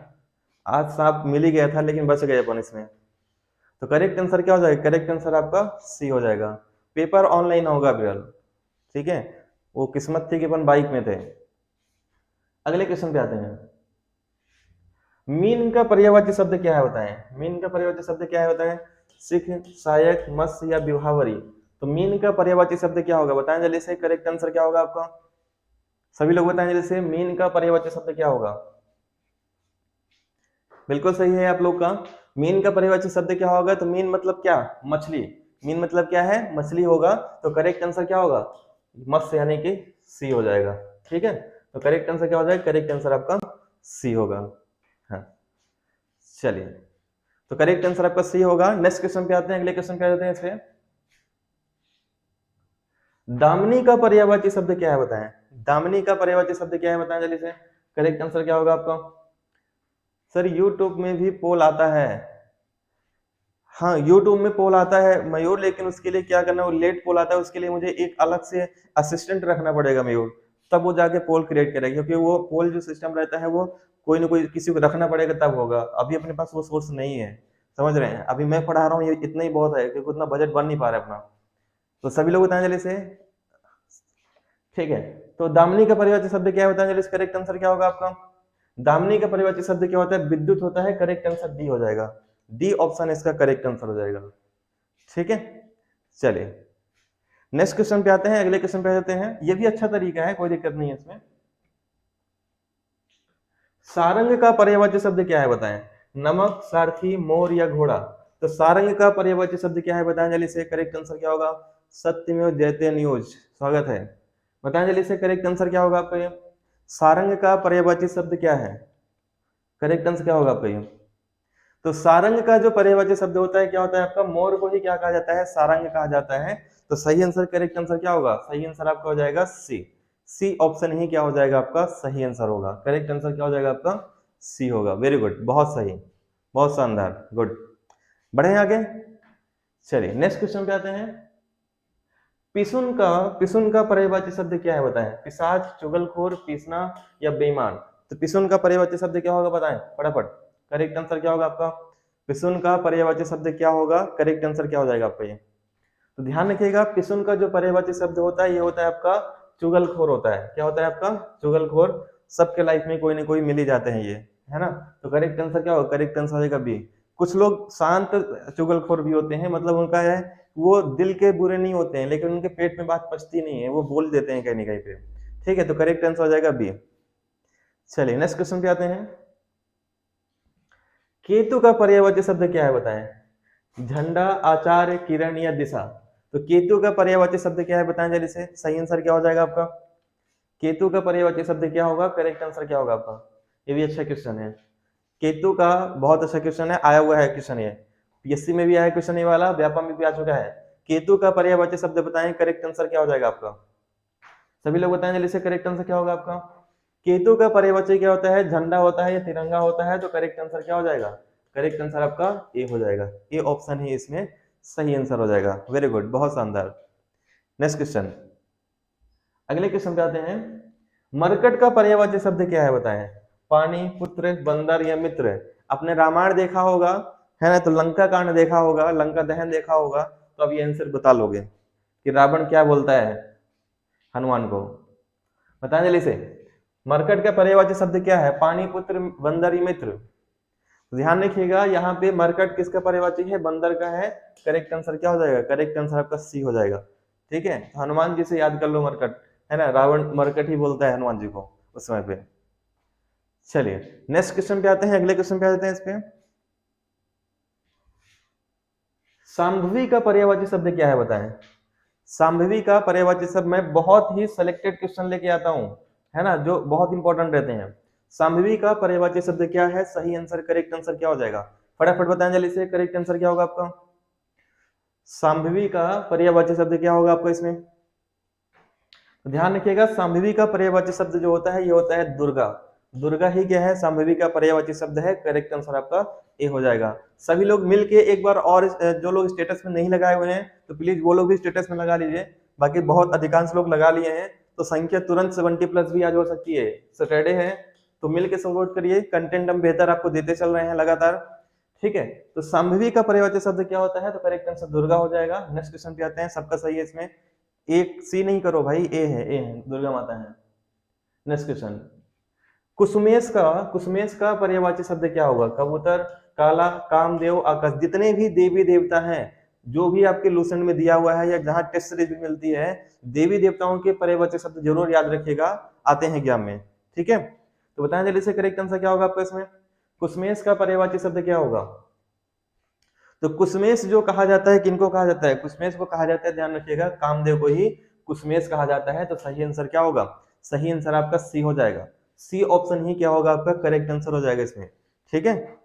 A: आज सांप मिल ही गया था लेकिन बच गए अपन इसमें। तो करेक्ट आंसर क्या हो जाएगा? करेक्ट आंसर आपका सी हो जाएगा। पेपर ऑनलाइन होगा बिरल, ठीक है। वो किस्मत थी कि अपन बाइक में थे। अगले क्वेश्चन पे आते हैं। मीन का पर्यायवाची शब्द क्या है, बताएं। मीन का पर्यायवाची शब्द क्या है, बताएं। सिख, सहायक, मत्स्य या विभावरी। तो मीन का पर्यायवाची शब्द क्या होगा, बताएं जल्दी से। करेक्ट आंसर क्या होगा आपका? सभी लोग बताएं जल्दी से, मीन का पर्यायवाची शब्द क्या होगा? बिल्कुल सही है आप लोग का। मीन का पर्यायवाची शब्द क्या होगा? तो मीन मतलब क्या? मछली। मीन मतलब क्या है? मछली होगा। तो करेक्ट आंसर क्या होगा? मत्स्य यानी कि सी हो जाएगा, ठीक है। तो करेक्ट आंसर क्या हो जाएगा? करेक्ट आंसर आपका सी होगा। हाँ चलिए, तो करेक्ट आंसर आपका सी होगा। नेक्स्ट क्वेश्चन पे आते हैं, अगले क्वेश्चन पे आ जाते हैं इससे। दामिनी का पर्यायवाची शब्द क्या है, बताएं। दामिनी का पर्यायवाची शब्द क्या है, बताएं जल्दी से। करेक्ट आंसर क्या होगा आपका? सर यूट्यूब में भी पोल आता है। हाँ यूट्यूब में पोल आता है मयूर, लेकिन उसके लिए क्या करना है, वो लेट पोल आता है, उसके लिए मुझे एक अलग से असिस्टेंट रखना पड़ेगा मयूर, तब वो जाके पोल क्रिएट करेगा। क्योंकि वो पोल जो सिस्टम रहता है वो कोई ना कोई किसी को रखना पड़ेगा तब होगा। अभी अपने पास वो सोर्स नहीं है, समझ रहे हैं। अभी मैं पढ़ा रहा हूँ, ये इतना ही बहुत है क्योंकि उतना बजट बन नहीं पा रहा है अपना। तो सभी लोग बताएं जल्दी से, ठीक है। तो दामिनी का पर्यायवाची शब्द क्या है, बताएं जल्दी से। करेक्ट आंसर क्या होगा आपका? दामिनी का पर्यायवाची शब्द क्या होता है? विद्युत होता है। करेक्ट आंसर डी हो जाएगा। डी ऑप्शन इसका करेक्ट आंसर हो जाएगा, ठीक है। चलिए नेक्स्ट क्वेश्चन पे आते हैं, अगले क्वेश्चन पे आते हैं। ये भी अच्छा तरीका है, कोई दिक्कत नहीं है इसमें। सारंग का पर्यायवाची शब्द क्या है, बताएं। नमक, सारथी, मोर या घोड़ा। तो सारंग का पर्यायवाची शब्द क्या है, बताएं जल्दी से। करेक्ट आंसर क्या होगा? सत्यमेव जयते न्यूज, स्वागत है। बताएं जल्दी से, करेक्ट आंसर क्या होगा आपका? ये सारंग का पर्यायवाची शब्द क्या है? करेक्ट आंसर क्या होगा आपका? ये तो सारंग का जो पर्यायवाची शब्द होता है क्या होता है आपका? मोर को ही क्या कहा जाता है? सारंग कहा जाता है। तो सही आंसर, करेक्ट आंसर क्या होगा? सही आंसर आपका हो जाएगा सी। सी ऑप्शन ही क्या हो जाएगा आपका? सही आंसर होगा। करेक्ट आंसर क्या हो जाएगा आपका? सी होगा। वेरी गुड, बहुत सही, बहुत शानदार, गुड। बढ़े आगे, चलिए नेक्स्ट क्वेश्चन पे आते हैं। पिसुन का पर्यायवाची शब्द क्या है, बताएं। पिशाच, चुगलखोर, पीसना या बेईमान। तो पिसुन का पर्यायवाची शब्द क्या होगा, बताएं फटाफट। करेक्ट आंसर क्या होगा आपका? पिसुन का पर्यायवाची शब्द क्या होगा? करेक्ट आंसर क्या हो जाएगा आपका? ये तो ध्यान रखिएगा, पिसुन का जो पर्यायवाची शब्द होता है ये होता है आपका चुगलखोर होता है। क्या होता है आपका? चुगलखोर। सबके लाइफ में कोई ना कोई मिल ही जाते हैं ये, है ना। तो करेक्ट आंसर क्या होगा? करेक्ट आंसर हो जाएगा बी। कुछ लोग शांत चुगलखोर भी होते हैं, मतलब उनका है वो दिल के बुरे नहीं होते हैं, लेकिन उनके पेट में बात पचती नहीं है, वो बोल देते हैं कहीं ना कहीं पे, ठीक है। तो करेक्ट आंसर हो जाएगा बी। चलिए नेक्स्ट क्वेश्चन पे आते हैं। केतु का पर्यायवाची शब्द क्या है, बताएं। झंडा, आचार्य, किरण या दिशा। तो केतु का पर्यायवाची शब्द क्या है, बताएं जल्दी से। सही आंसर क्या हो जाएगा आपका? केतु का पर्यायवाची शब्द क्या होगा? करेक्ट आंसर क्या होगा आपका? ये भी अच्छा क्वेश्चन है। केतु का बहुत अच्छा क्वेश्चन है, आया हुआ है क्वेश्चन ये, पीएससी में भी आया क्वेश्चन ये वाला, व्यापम में भी आ चुका है। केतु का पर्यायवाची शब्द बताएं, करेक्ट आंसर क्या हो जाएगा आपका? सभी लोग बताएं जल्दी से, करेक्ट आंसर क्या होगा आपका? केतु का पर्यायवाची क्या होता है? झंडा होता है या तिरंगा होता है। तो करेक्ट आंसर क्या हो जाएगा? करेक्ट आंसर आपका ए हो जाएगा। ए ऑप्शन ही इसमें सही आंसर हो जाएगा। वेरी गुड, बहुत शानदार। नेक्स्ट क्वेश्चन, अगले क्वेश्चन पे आते हैं। मरकट का पर्यायवाची शब्द क्या है बताएं? पानी, पुत्र, बंदर या मित्र। आपने रामायण देखा होगा, है ना, तो लंका कांड देखा होगा, लंका दहन देखा होगा, तो अब ये आंसर बता लोगे कि रावण क्या बोलता है हनुमान को। बताएं जल्दी से। मरकट का पर्यायवाची शब्द क्या है? पानी, पुत्र, बंदर या मित्र। तो ध्यान रखिएगा, यहाँ पे मरकट किसका पर्यायवाची है? बंदर का है। करेक्ट आंसर क्या हो जाएगा? करेक्ट आंसर आपका सी हो जाएगा। ठीक है, तो हनुमान जी से याद कर लो मरकट, है ना, रावण मरकट ही बोलता है हनुमान जी को उस समय पे। चलिए नेक्स्ट क्वेश्चन पे आते हैं, अगले क्वेश्चन पे आते हैं। इस पे सांभवी का पर्यायवाची शब्द क्या है बताएं? सांभवी का पर्यायवाची शब्द मैं बहुत ही सिलेक्टेड क्वेश्चन लेके आता हूं, है ना, जो बहुत इंपॉर्टेंट रहते हैं। सांभवी का पर्यायवाची शब्द क्या है? सही आंसर, करेक्ट आंसर क्या हो जाएगा? फटाफट बताएं जल्दी से, करेक्ट आंसर क्या होगा आपका? सांभवी का पर्यायवाची शब्द क्या होगा आपको इसमें? तो ध्यान रखिएगा, सांभवी का पर्यायवाची शब्द जो होता है ये होता है दुर्गा। दुर्गा ही क्या है? सांभवी का पर्यायवाची शब्द है। करेक्ट आंसर आपका ए हो जाएगा। सभी लोग मिलके एक बार, और जो लोग स्टेटस में नहीं लगाए हुए हैं तो प्लीज वो लोग भी स्टेटस में लगा लीजिए। बाकी बहुत अधिकांश लोग लगा लिए हैं, तो संख्या तुरंत 70+ भी आज हो सकती है। सैटरडे है तो मिलके सपोर्ट करिए, कंटेंट हम बेहतर आपको देते चल रहे हैं लगातार। ठीक है, तो सांभवी का पर्यायवाची शब्द क्या होता है? तो करेक्ट आंसर दुर्गा हो जाएगा। नेक्स्ट क्वेश्चन पे आते हैं, सबका सही है इसमें। एक सी नहीं करो भाई, ए है, दुर्गा माता है। नेक्स्ट क्वेश्चन, कुसुमेश का पर्यायवाची शब्द क्या होगा? कबूतर, काला, कामदेव, आकाश। जितने भी देवी देवता हैं, जो भी आपके लूसेंट में दिया हुआ है या जहां टेस्ट सीरीज भी मिलती है, देवी देवताओं के पर्यायवाची शब्द जरूर याद रखिएगा, आते हैं एग्जाम में। ठीक है, तो बताएं जल्दी से, करेक्ट आंसर क्या होगा आपका इसमें? कुसुमेश का पर्यायवाची शब्द क्या होगा? तो कुसमेश जो कहा जाता है, किनको कहा जाता है? कुसमेश को कहा जाता है, ध्यान रखिएगा, कामदेव को ही कुसमेश कहा जाता है। तो सही आंसर क्या होगा? सही आंसर आपका सी हो जाएगा। सी ऑप्शन ही क्या होगा आपका? करेक्ट आंसर हो जाएगा इसमें। ठीक है,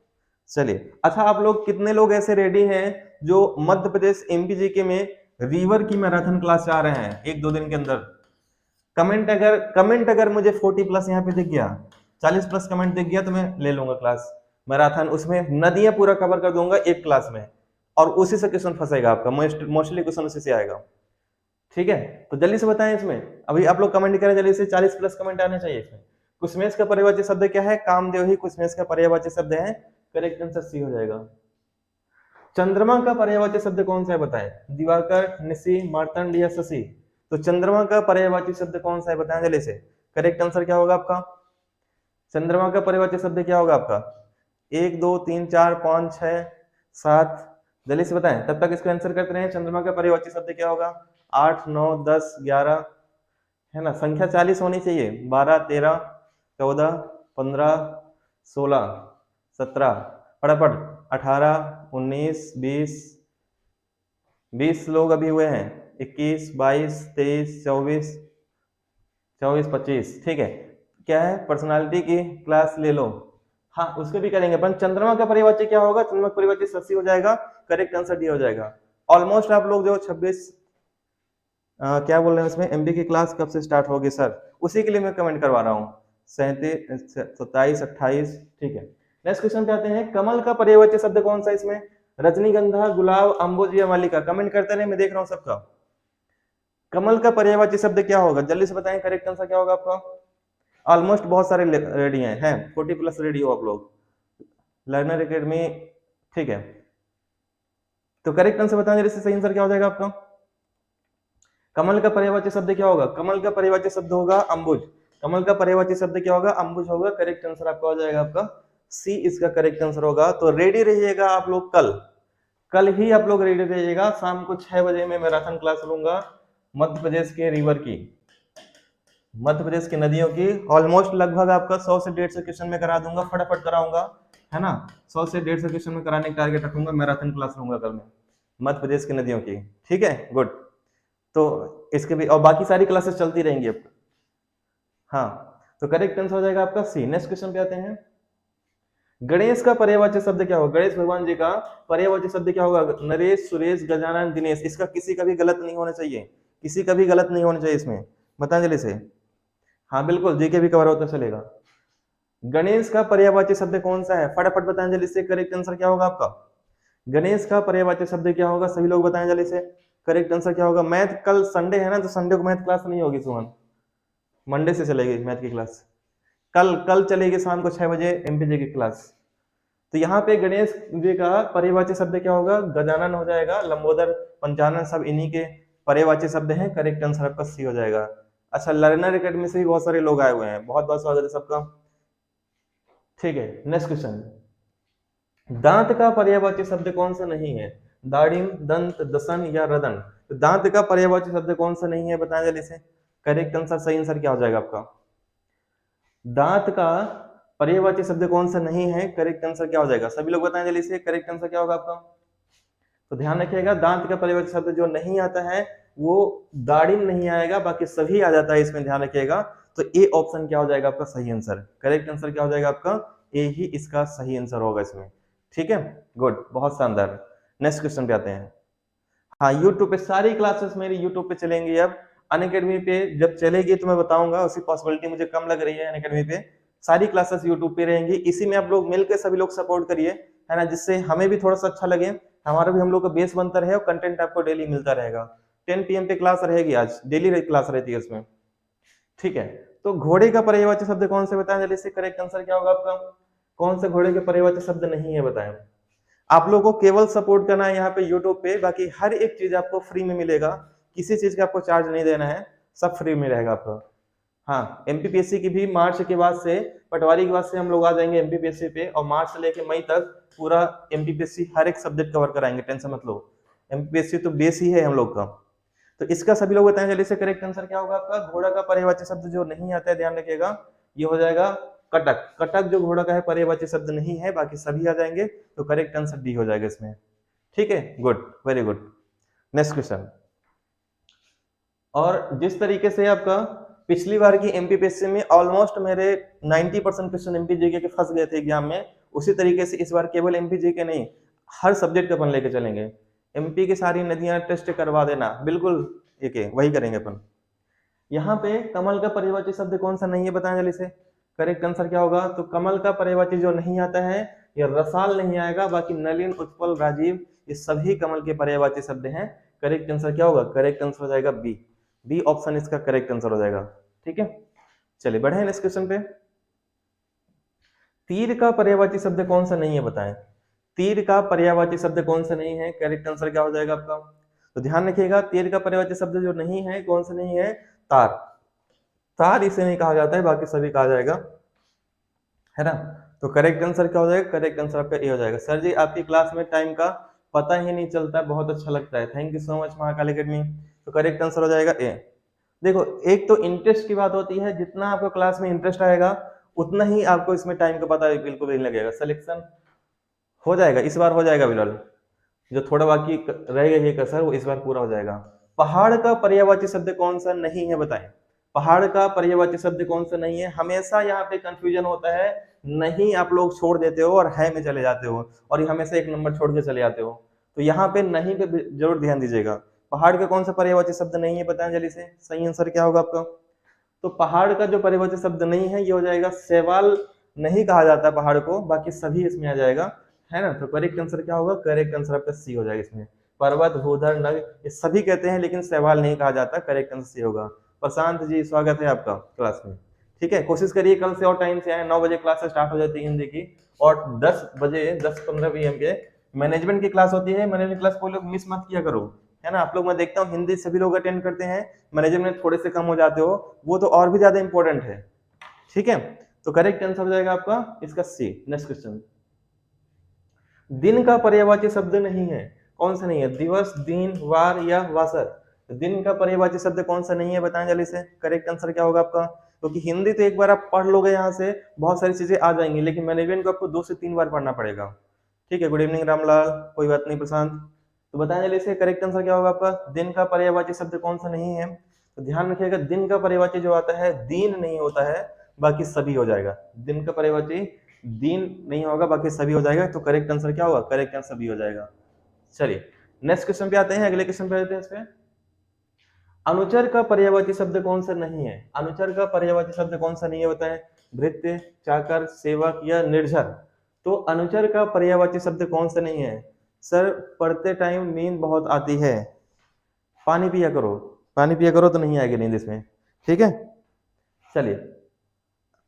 A: चलिए। अच्छा, आप लोग कितने लोग ऐसे रेडी हैं जो मध्य प्रदेश एमपीजीके में रिवर की मैराथन क्लास जा रहे हैं 1-2 दिन के अंदर? कमेंट अगर मुझे 40+ यहाँ पे दिख गया, 40+ कमेंट दिख गया, तो मैं ले लूंगा क्लास मैराथन। उसमें नदियां पूरा कवर कर दूंगा एक क्लास में, और उसी से क्वेश्चन फंसेगा आपका, मोस्टली क्वेश्चन उसी से आएगा। ठीक है, तो जल्दी से बताएं इसमें। अभी आप लोग कमेंट करें जल्दी से, 40+ कमेंट आने चाहिए इसमें। कुसमेश का पर्यायवाची शब्द क्या है? कामदेव ही कुसमेश का पर्यायवाची शब्द है। करेक्ट आंसर सी हो जाएगा। चंद्रमा का पर्यायवाची शब्द कौन सा है बताएं? दिवाकर, निशि, मार्तंड या शशि। तो चंद्रमा का पर्यायवाची शब्द कौन सा है बताएं जल्दी से। करेक्ट आंसर क्या होगा आपका? चंद्रमा का पर्यायवाची शब्द क्या होगा आपका? 1 2 3 4 5 6 7, जल्दी से बताएं, तब तक इसको आंसर करते रहे। चंद्रमा का पर्यायवाची शब्द क्या होगा? 8 9 10 11, है ना, संख्या 40 होनी चाहिए। 12 13 14 15 16 17, फटाफट 18 19 20, 20 लोग अभी हुए हैं। 21 22 23 24 24 25। ठीक है, क्या है? पर्सनालिटी की क्लास ले लो, हाँ उसको भी करेंगे। पर चंद्रमा का पर्यायवाची क्या होगा? चंद्रमा का पर्यायवाची शशि हो जाएगा। करेक्ट आंसर डी हो जाएगा। ऑलमोस्ट आप लोग जो 26 क्या बोल रहे हैं इसमें, एमबी की क्लास कब से स्टार्ट होगी सर, उसी के लिए मैं कमेंट करवा रहा हूँ। 37 27 28। ठीक है, नेक्स्ट क्वेश्चन पे आते हैं। कमल का पर्यायवाची शब्द कौन सा इसमें? रजनीगंधा, गुलाब, अंबुज या मल्लिका। कमेंट करते रहे, मैं देख रहा हूँ सबका। कमल का पर्यायवाची शब्द क्या होगा? जल्दी से बताएं, करेक्ट आंसर क्या होगा आपका? ऑलमोस्ट बहुत सारे रेडी हैं 40+ रेडी हो आप लोग, लर्नर एकेडमी। ठीक है, तो करेक्ट आंसर बताएं जल्दी से, सही आंसर क्या हो जाएगा आपका? कमल का पर्यायवाची शब्द क्या होगा? कमल का पर्यायवाची शब्द होगा अंबुज। कमल का पर्यायवाची शब्द क्या होगा? अंबुज होगा। करेक्ट आंसर आपका हो जाएगा आपका सी, इसका करेक्ट आंसर होगा। तो रेडी रहिएगा आप लोग, कल ही आप लोग रेडी रहिएगा। शाम को 6 बजे मैं मैराथन क्लास लूंगा मध्य प्रदेश के रिवर की, मध्य प्रदेश की नदियों की। ऑलमोस्ट लगभग आपका 100 से 150 क्वेश्चन में करा दूंगा, फटाफट कराऊंगा, है ना। 100 से 150 क्वेश्चन में कराने का टारगेट रखूंगा। मैराथन क्लास लूंगा कल मैं मध्य प्रदेश की नदियों की। ठीक है, गुड। तो इसके भी और बाकी सारी क्लासेस चलती रहेंगी अब। हाँ, तो करेक्ट आंसर हो जाएगा आपका सी। नेक्स्ट क्वेश्चन पे आते हैं। गणेश का पर्यायवाची शब्द क्या होगा? गणेश भगवान जी का पर्यायवाची शब्द क्या होगा? नरेश, सुरेश, गजानन, दिनेश। इसका किसी का भी गलत नहीं होना चाहिए, किसी का भी गलत नहीं होना चाहिए इसमें। बतांजलि से, हाँ बिल्कुल, जीके भी कवर होता चलेगा। गणेश का पर्यायवाची शब्द कौन सा है? फटाफट बतांजलि से, करेक्ट आंसर क्या होगा आपका? गणेश का पर्यायवाची शब्द क्या होगा? सभी लोग बताएं जल्दी से, करेक्ट आंसर क्या होगा? मैथ, कल संडे है ना, तो संडे को मैथ क्लास नहीं होगी सुमन। मंडे से चलेगी मैथ की क्लास, कल कल चलेगी शाम को 6 बजे एमपीजे की क्लास। तो यहाँ पे गणेश जी का पर्यायवाची शब्द क्या होगा, गजानन हो जाएगा, लंबोदर, पंचानन सब इन्हीं के पर्यायवाची शब्द हैं। करेक्ट आंसर आपका सी हो जाएगा। अच्छा, लर्नर एकेडमी से भी बहुत सारे लोग आए हुए हैं, बहुत बहुत स्वागत है सबका। ठीक है, नेक्स्ट क्वेश्चन, दांत का पर्यायवाची शब्द कौन सा नहीं है, दाढ़िम, दंत, दसन या रदन। तो दांत का पर्यायवाची शब्द कौन सा नहीं है बताएं जल्दी से। करेक्ट आंसर, सही आंसर क्या हो जाएगा आपका, दांत का पर्यायवाची शब्द कौन सा नहीं है, करेक्ट आंसर क्या हो जाएगा, सभी लोग बताएं जल्दी से, करेक्ट आंसर क्या होगा आपका। तो ध्यान रखिएगा, दांत का पर्यायवाची शब्द जो नहीं आता है वो दाढ़िम नहीं आएगा, बाकी सभी आ जाता है इसमें, ध्यान रखिएगा। तो ए ऑप्शन क्या हो जाएगा आपका सही आंसर, करेक्ट आंसर क्या हो जाएगा आपका, ए ही इसका सही आंसर होगा इसमें। ठीक है, गुड, बहुत शानदार। नेक्स्ट क्वेश्चन पे आते हैं। हाँ, यूट्यूब पे सारी क्लासेस मेरी यूट्यूब पे चलेंगी अब। अनअकैडमी पे जब चलेगी तो मैं बताऊंगा, उसकी पॉसिबिलिटी मुझे कम लग रही है। अनअकैडमी पे सारी क्लासेस यूट्यूब पे रहेंगी, इसी में आप लोग मिलकर सभी लोग सपोर्ट करिए, है ना, जिससे हमें भी थोड़ा सा अच्छा लगे, हमारा भी हम लोग का बेस बनता रहे और कंटेंट आपको डेली मिलता रहेगा। 10 PM पे क्लास रहेगी, आज डेली क्लास रहती है उसमें। ठीक है, तो घोड़े का पर्यायवाची शब्द कौन से बताएं जल्दी से, करेक्ट आंसर क्या होगा आपका, कौन से घोड़े के पर्यायवाची शब्द नहीं है बताएं। आप लोगों को केवल सपोर्ट करना है यहाँ पे यूट्यूब पे, बाकी हर एक चीज आपको फ्री में मिलेगा, किसी चीज का आपको चार्ज नहीं देना है, सब फ्री में रहेगा आपका। हाँ, एमपीपीएससी की भी मार्च के बाद से, पटवारी के बाद से हम लोग आ जाएंगे एमपीपीएससी पे, और मार्च से लेके मई तक पूरा एमपीपीएससी हर एक सब्जेक्ट कवर कराएंगे, टेंशन मत लो। एमपीपीएससी तो बेस ही है हम लोग का। तो इसका सभी लोग बताएं जल्दी से, करेक्ट आंसर क्या होगा आपका, घोड़ा का पर्यायवाची शब्द जो नहीं आता है, ध्यान रखिएगा, ये हो जाएगा कटक। कटक जो घोड़ा का है पर्यायवाची शब्द नहीं है, बाकी सभी आ जाएंगे, तो करेक्ट आंसर डी हो जाएगा इसमें। ठीक है, good, very good. Next question, और जिस तरीके से आपका पिछली बार की एमपीपीएससी में ऑलमोस्ट मेरे 90% क्वेश्चन एमपीजीके के फंस गए थे एग्जाम में, उसी तरीके से इस बार केवल एमपीजीके नहीं, हर सब्जेक्ट का अपन लेके चलेंगे। एमपी की सारी नदियां टेस्ट करवा देना, बिल्कुल एक है, वही करेंगे अपन। यहाँ पे कमल का पर्यायवाची शब्द कौन सा नहीं है बताएं जल्दी से, करेक्ट आंसर क्या होगा। तो कमल का पर्यायवाची जो नहीं आता है, ये रसाल नहीं आएगा, बाकी नलिन, उत्पल, राजीव, ये सभी कमल के पर्यायवाची शब्द हैं। करेक्ट आंसर क्या होगा, करेक्ट आंसर हो जाएगा बी, बी ऑप्शन इसका करेक्ट आंसर हो जाएगा। ठीक है, चलिए बढ़े नेक्स्ट क्वेश्चन पे। तीर का पर्यायवाची शब्द कौन सा नहीं है बताएं, तीर का पर्यायवाची शब्द कौन सा नहीं है, करेक्ट आंसर क्या हो जाएगा आपका। तो ध्यान रखिएगा, तीर का पर्यायवाची शब्द जो नहीं है, कौन सा नहीं है, तार। तार इसे नहीं कहा जाता है, बाकी सभी कहा जाएगा, है ना। तो करेक्ट आंसर क्या हो जाएगा, करेक्ट आंसर आपका ए हो जाएगा। सर जी आपकी क्लास में टाइम का पता ही नहीं चलता, बहुत अच्छा लगता है, thank you so much Mahakal academy. तो करेक्ट आंसर हो जाएगा ए। देखो, एक तो इंटरेस्ट की बात होती है, जितना आपको क्लास में इंटरेस्ट आएगा उतना ही आपको इसमें टाइम का पता बिल्कुल नहीं लगेगा। सिलेक्शन हो जाएगा, इस बार हो जाएगा बिल्कुल, जो थोड़ा बाकी रहेगा ये कसर वो इस बार पूरा हो जाएगा। पहाड़ का पर्यायवाची शब्द कौन सा नहीं है बताएं, पहाड़ का पर्यायवाची शब्द कौन सा नहीं है। हमेशा यहाँ पे कंफ्यूजन होता है, नहीं आप लोग छोड़ देते हो और है में चले जाते हो, और ये हमेशा एक नंबर छोड़ के चले जाते हो। तो यहाँ पे नहीं पे जरूर ध्यान दीजिएगा। पहाड़ का कौन सा पर्यायवाची शब्द नहीं है बताएं जल्दी से, सही आंसर क्या होगा आपका। तो पहाड़ का जो पर्यायवाची शब्द नहीं है, ये हो जाएगा शैवाल, नहीं कहा जाता पहाड़ को, बाकी सभी इसमें आ जाएगा, है ना। तो करेक्ट आंसर क्या होगा, करेक्ट आंसर आपका सी हो जाएगा इसमें। पर्वत, भूधर, नग, ये सभी कहते हैं, लेकिन शैवाल नहीं कहा जाता, करेक्ट आंसर सी होगा। प्रशांत जी स्वागत है आपका क्लास में। ठीक है, कोशिश करिए कल से और टाइम से आए, 9 बजे क्लास स्टार्ट हो जाती है हिंदी की, और 10 बजे 10:15 PM पे मैनेजमेंट की क्लास होती है। मैनेजमेंट क्लास को लोग मिस मत किया करो, है ना। आप लोग, मैं देखता हूँ हिंदी सभी लोग अटेंड करते हैं, मैनेजमेंट थोड़े से कम हो जाते हो, वो तो और भी ज्यादा इंपॉर्टेंट है। ठीक है, तो करेक्ट आंसर हो जाएगा आपका इसका सी। नेक्स्ट क्वेश्चन, दिन का पर्यायवाची शब्द नहीं है, कौन सा नहीं है, दिवस, दिन, वार या वासर। दिन का पर्यायवाची शब्द कौन सा नहीं है बताएं जल्दी से, करेक्ट आंसर क्या होगा आपका। क्योंकि हिंदी तो एक बार आप पढ़ लोगे यहाँ से बहुत सारी चीजें आ जाएंगी, लेकिन मैनेजमेंट को आपको 2 से 3 बार पढ़ना पड़ेगा। ठीक है, गुड इवनिंग रामलाल, कोई बात नहीं प्रशांत। तो बताएं जल्दी से, करेक्ट आंसर क्या होगा आपका, दिन का पर्यायवाची शब्द कौन सा नहीं है। तो ध्यान रखिएगा, दिन का पर्यायवाची जो आता है दीन नहीं होता है, बाकी सभी हो जाएगा। दिन का पर्यायवाची दीन नहीं होगा, बाकी सभी हो जाएगा। तो करेक्ट आंसर क्या होगा, करेक्ट आंसर भी हो जाएगा। चलिए नेक्स्ट क्वेश्चन पे आते हैं, अगले क्वेश्चन पे आते हैं। इसमें अनुचर का पर्यायवाची शब्द कौन सा नहीं है, अनुचर का पर्यायवाची शब्द कौन सा नहीं है बताएं, भृत्य, चाकर, सेवक या निर्झर। तो अनुचर का पर्यायवाची शब्द कौन सा नहीं है। सर पढ़ते टाइम नींद बहुत आती है, पानी पिया करो, पानी पिया करो तो नहीं आएगी नींद इसमें। ठीक है, चलिए,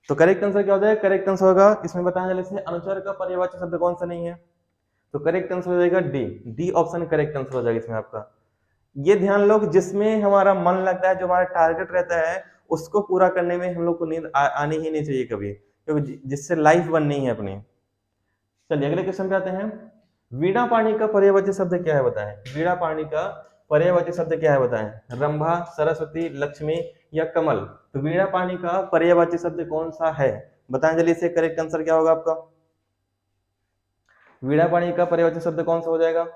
A: तो करेक्ट आंसर क्या हो जाएगा? करेक्ट आंसर होगा इसमें बताया जल्दी से, अनुचर का पर्यायवाची शब्द कौन सा नहीं है? तो करेक्ट आंसर हो जाएगा D. D option correct answer हो जाएगा इसमें आपका। ये ध्यान लो, जिसमें हमारा मन लगता है, जो हमारा टारगेट रहता है, उसको पूरा करने में हम लोग को नींद आनी ही नहीं चाहिए कभी, क्योंकि जिससे लाइफ बननी है अपनी। चलिए अगले क्वेश्चन पे आते हैं। वीणा पाणी का पर्यायवाची शब्द क्या है बताएं? वीणा पाणी का पर्यायवाची शब्द क्या है बताएं? रंभा, सरस्वती, लक्ष्मी या कमल? तो वीणा पाणी का पर्यायवाची शब्द कौन सा है बताएं जल्दी से। करेक्ट आंसर क्या होगा आपका? वीणा पाणी का पर्यायवाची शब्द कौन सा हो जाएगा?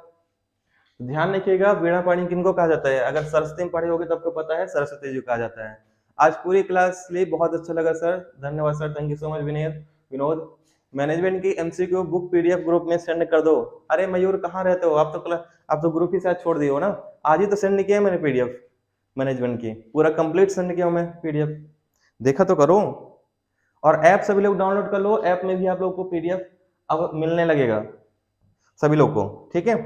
A: ध्यान रखिएगा, वीणा पाणी किनको कहा जाता है? अगर सरस्वती में पढ़े होगे तो आपको पता है सरस्वती जी कहा जाता है। आज पूरी क्लास लिए बहुत अच्छा लगा सर, धन्यवाद sir, thank you so much Vinod. Management की एमसीक्यू बुक पीडीएफ ग्रुप में सेंड कर दो। अरे मयूर कहाँ रहते हो आप? तो ग्रुप ही शायद छोड़ दिए हो ना, आज ही तो सेंड किया है मैंने पीडीएफ मैनेजमेंट की, पूरा कंप्लीट सेंड किया हूं मैं पीडीएफ, देखा तो करो। और ऐप सभी लोग डाउनलोड कर लो, ऐप में भी आप लोग को पीडीएफ अब मिलने लगेगा सभी लोग को, ठीक है।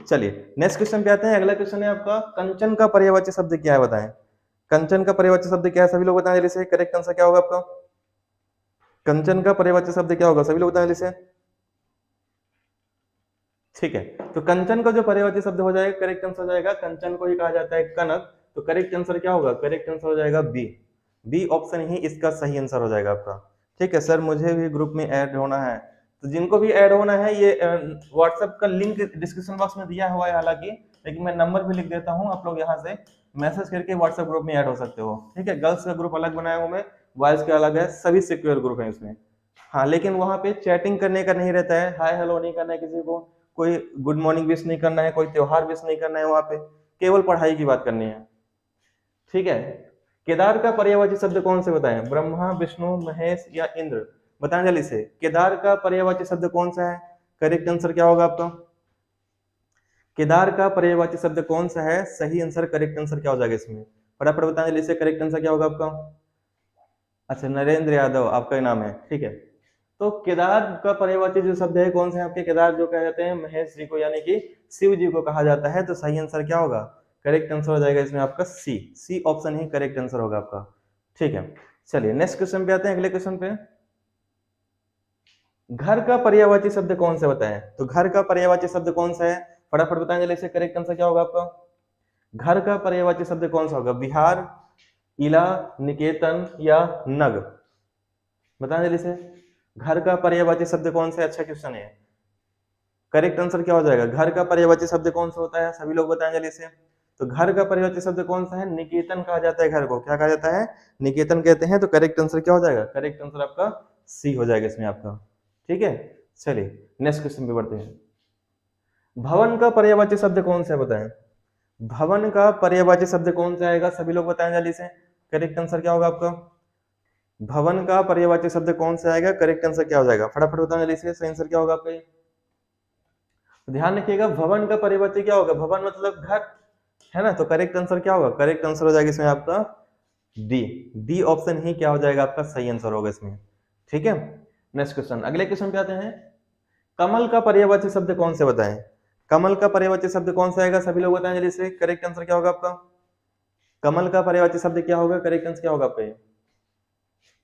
A: चलिए नेक्स्ट क्वेश्चन पे आते हैं। अगला क्वेश्चन है आपका, कंचन का पर्यायवाची शब्द क्या है बताएं? कंचन का पर्यायवाची शब्द क्या है? सभी लोग बताएं जल्दी से। करेक्ट आंसर क्या होगा आपका? कंचन का पर्यायवाची शब्द क्या होगा? सभी लोग बताएं जल्दी से। ठीक है, तो कंचन का जो पर्यायवाची शब्द हो जाएगा, करेक्ट आंसर हो जाएगा, कंचन को ही कहा जाता है कनक। तो करेक्ट आंसर क्या होगा? करेक्ट आंसर हो जाएगा बी। बी ऑप्शन ही इसका सही आंसर हो जाएगा आपका। ठीक है सर, मुझे भी ग्रुप में ऐड होना है। तो जिनको भी ऐड होना है, ये व्हाट्सएप का लिंक डिस्क्रिप्शन बॉक्स में दिया हुआ है हालांकि, लेकिन मैं नंबर भी लिख देता हूँ, आप लोग यहाँ से मैसेज करके व्हाट्सएप ग्रुप में ऐड हो सकते हो। ठीक है, गर्ल्स का ग्रुप अलग बनाया हूँ मैं, बॉयज का अलग है, सभी सिक्योर ग्रुप है इसमें। हाँ, लेकिन वहाँ पे चैटिंग करने का नहीं रहता है, हाय हेलो नहीं करना है किसी को, कोई गुड मॉर्निंग विश नहीं करना है, कोई त्योहार विश नहीं करना है, वहाँ पे केवल पढ़ाई की बात करनी है। ठीक है, केदार का पर्यायवाची शब्द कौन से बताएं? ब्रह्मा, विष्णु, महेश या इंद्र? बताएं जल्दी से, केदार का पर्यायवाची शब्द कौन सा है? करेक्ट आंसर क्या होगा आपका? केदार का पर्यायवाची शब्द कौन सा है? सही आंसर, करेक्ट आंसर क्या हो जाएगा इसमें? फटाफट बताएं जल्दी से, करेक्ट आंसर क्या होगा आपका? अच्छा, नरेंद्र यादव आपका नाम है, ठीक है। तो केदार का पर्यायवाची जो शब्द है कौन से है आपके? केदार जो कहे जाते हैं महेश जी को, यानी कि शिव जी को कहा जाता है। तो सही आंसर क्या होगा? करेक्ट आंसर हो जाएगा इसमें आपका सी। सी ऑप्शन ही करेक्ट आंसर होगा आपका। ठीक है, चलिए नेक्स्ट क्वेश्चन पे आते हैं। अगले क्वेश्चन पे, घर का पर्यायवाची शब्द कौन सा बताएं? तो घर का पर्यायवाची शब्द कौन सा है? फटाफट बताएं जल्दी से, करेक्ट आंसर क्या होगा आपका? घर का पर्यायवाची शब्द कौन सा होगा? बिहार, इला, निकेतन या नग? बताएं जल्दी से, घर का पर्यायवाची शब्द कौन सा है? अच्छा क्वेश्चन है। करेक्ट आंसर क्या हो जाएगा? घर का पर्यायवाची शब्द कौन सा होता है? सभी लोग बताएं जल्दी से। तो घर का पर्यायवाची शब्द कौन सा है? निकेतन कहा जाता है घर को। क्या कहा जाता है? निकेतन कहते हैं। तो करेक्ट आंसर क्या हो जाएगा? करेक्ट आंसर आपका सी हो जाएगा इसमें आपका। ठीक है, चलिए नेक्स्ट क्वेश्चन पे बढ़ते हैं। भवन का पर्यायवाची शब्द कौन सा है बताएं? भवन का पर्यायवाची शब्द कौन सा आएगा? सभी लोग बताएं जल्दी से। करेक्ट आंसर क्या होगा आपका? भवन का पर्यायवाची शब्द कौन सा आएगा? करेक्ट आंसर क्या हो जाएगा? फटाफट बताएं जल्दी से, सही आंसर क्या होगा आपका? ध्यान रखिएगा, भवन का पर्यायवाची क्या होगा? भवन मतलब घर, है ना। तो करेक्ट आंसर क्या होगा? करेक्ट आंसर हो जाएगा इसमें आपका डी। डी ऑप्शन ही क्या हो जाएगा आपका? सही आंसर होगा इसमें। ठीक है, नेक्स्ट क्वेश्चन, अगले क्वेश्चन पे आते हैं। कमल का पर्यायवाची शब्द कौन से बताएं? कमल का पर्यायवाची शब्द कौन सा आएगा? सभी लोग बताएं जल्दी से। करेक्ट आंसर क्या होगा आपका? कमल का पर्यायवाची शब्द क्या होगा? करेक्ट आंसर क्या होगा आपका?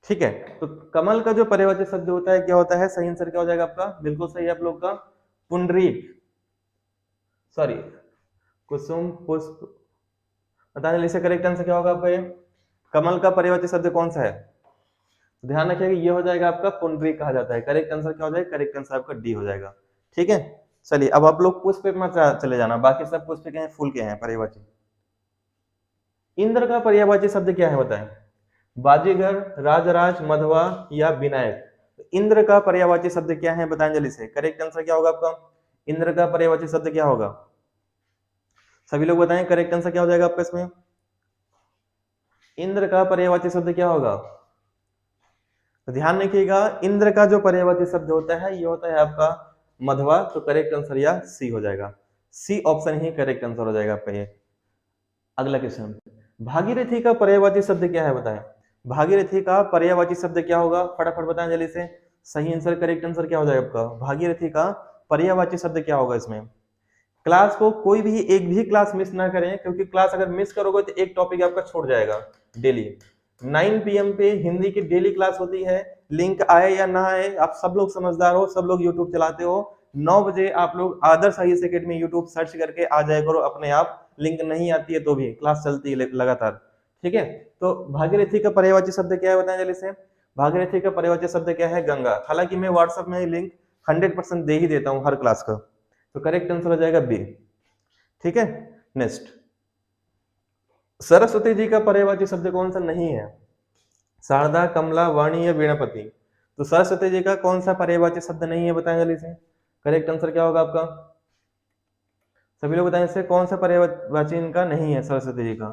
A: ठीक है, तो कमल का जो पर्यायवाची शब्द होता है क्या होता है? सही आंसर क्या हो जाएगा आपका? बिल्कुल सही आप लोग का, पुंडरीक, सॉरी कुसुम पुष्प। बताने जल्दी से, करेक्ट आंसर क्या होगा आपका? ये कमल का पर्यायवाची शब्द कौन सा है? ध्यान रखिएगा, ये हो जाएगा आपका पुंडरीक कहा जाता है। करेक्ट आंसर क्या हो जाएगा? करेक्ट आंसर आपका डी हो जाएगा। ठीक है, चलिए अब आप लोग पुष्प में चले जाना, बाकी सब पुष्प के हैं, फूल के हैं पर्यायवाची। इंद्र का पर्यायवाची शब्द क्या है बताएं? बाजीगर, राजराज, मधवा या विनायक? इंद्र का पर्यायवाची शब्द क्या है बताएं जल्दी से। करेक्ट आंसर क्या होगा आपका? इंद्र का पर्यायवाची शब्द क्या होगा? सभी लोग बताएं, करेक्ट आंसर क्या हो जाएगा आपका इसमें? इंद्र का पर्यायवाची शब्द क्या होगा? तो ध्यान रखिएगा, इंद्र का जो पर्यायवाची शब्द होता है ये होता है आपका मधवा। तो करेक्ट आंसर या सी हो जाएगा। सी ऑप्शन ही करेक्ट आंसर हो जाएगा आपका ये। अगला क्वेश्चन, भागीरथी का पर्यायवाची शब्द क्या है बताएं? भागीरथी का पर्यायवाची शब्द क्या होगा? फटाफट बताएं जल्दी से। सही आंसर, करेक्ट आंसर क्या हो जाएगा आपका? भागीरथी का पर्यायवाची शब्द क्या होगा इसमें? क्लास को कोई भी एक भी क्लास मिस ना करें, क्योंकि क्लास अगर मिस करोगे तो एक टॉपिक आपका छूट जाएगा डेली। 9 PM पे हिंदी की डेली क्लास होती है। लिंक आए या ना आए, आप सब लोग समझदार हो, सब लोग यूट्यूब चलाते हो। 9 बजे आप लोग आदर्श IAS अकेडमी यूट्यूब सर्च करके आ जाया करो अपने आप। लिंक नहीं आती है तो भी क्लास चलती है लगातार, ठीक है। तो भागीरथी का पर्यायवाची शब्द क्या है बताएं जल्दी से। भागीरथी का पर्यायवाची शब्द क्या है? गंगा। हालांकि मैं व्हाट्सएप में लिंक 100% दे ही देता हूँ हर क्लास का। तो करेक्ट आंसर हो जाएगा बी, ठीक है। नेक्स्ट, सरस्वती जी का पर्यायवाची शब्द कौन सा नहीं है? शारदा, कमला, वाणी या वीणापति। तो सरस्वती जी का कौन सा पर्यायवाची शब्द नहीं है बताएं जल्दी से। करेक्ट आंसर क्या होगा आपका? सभी लोग बताएं इससे कौन सा पर्यायवाची इनका नहीं है सरस्वती जी का।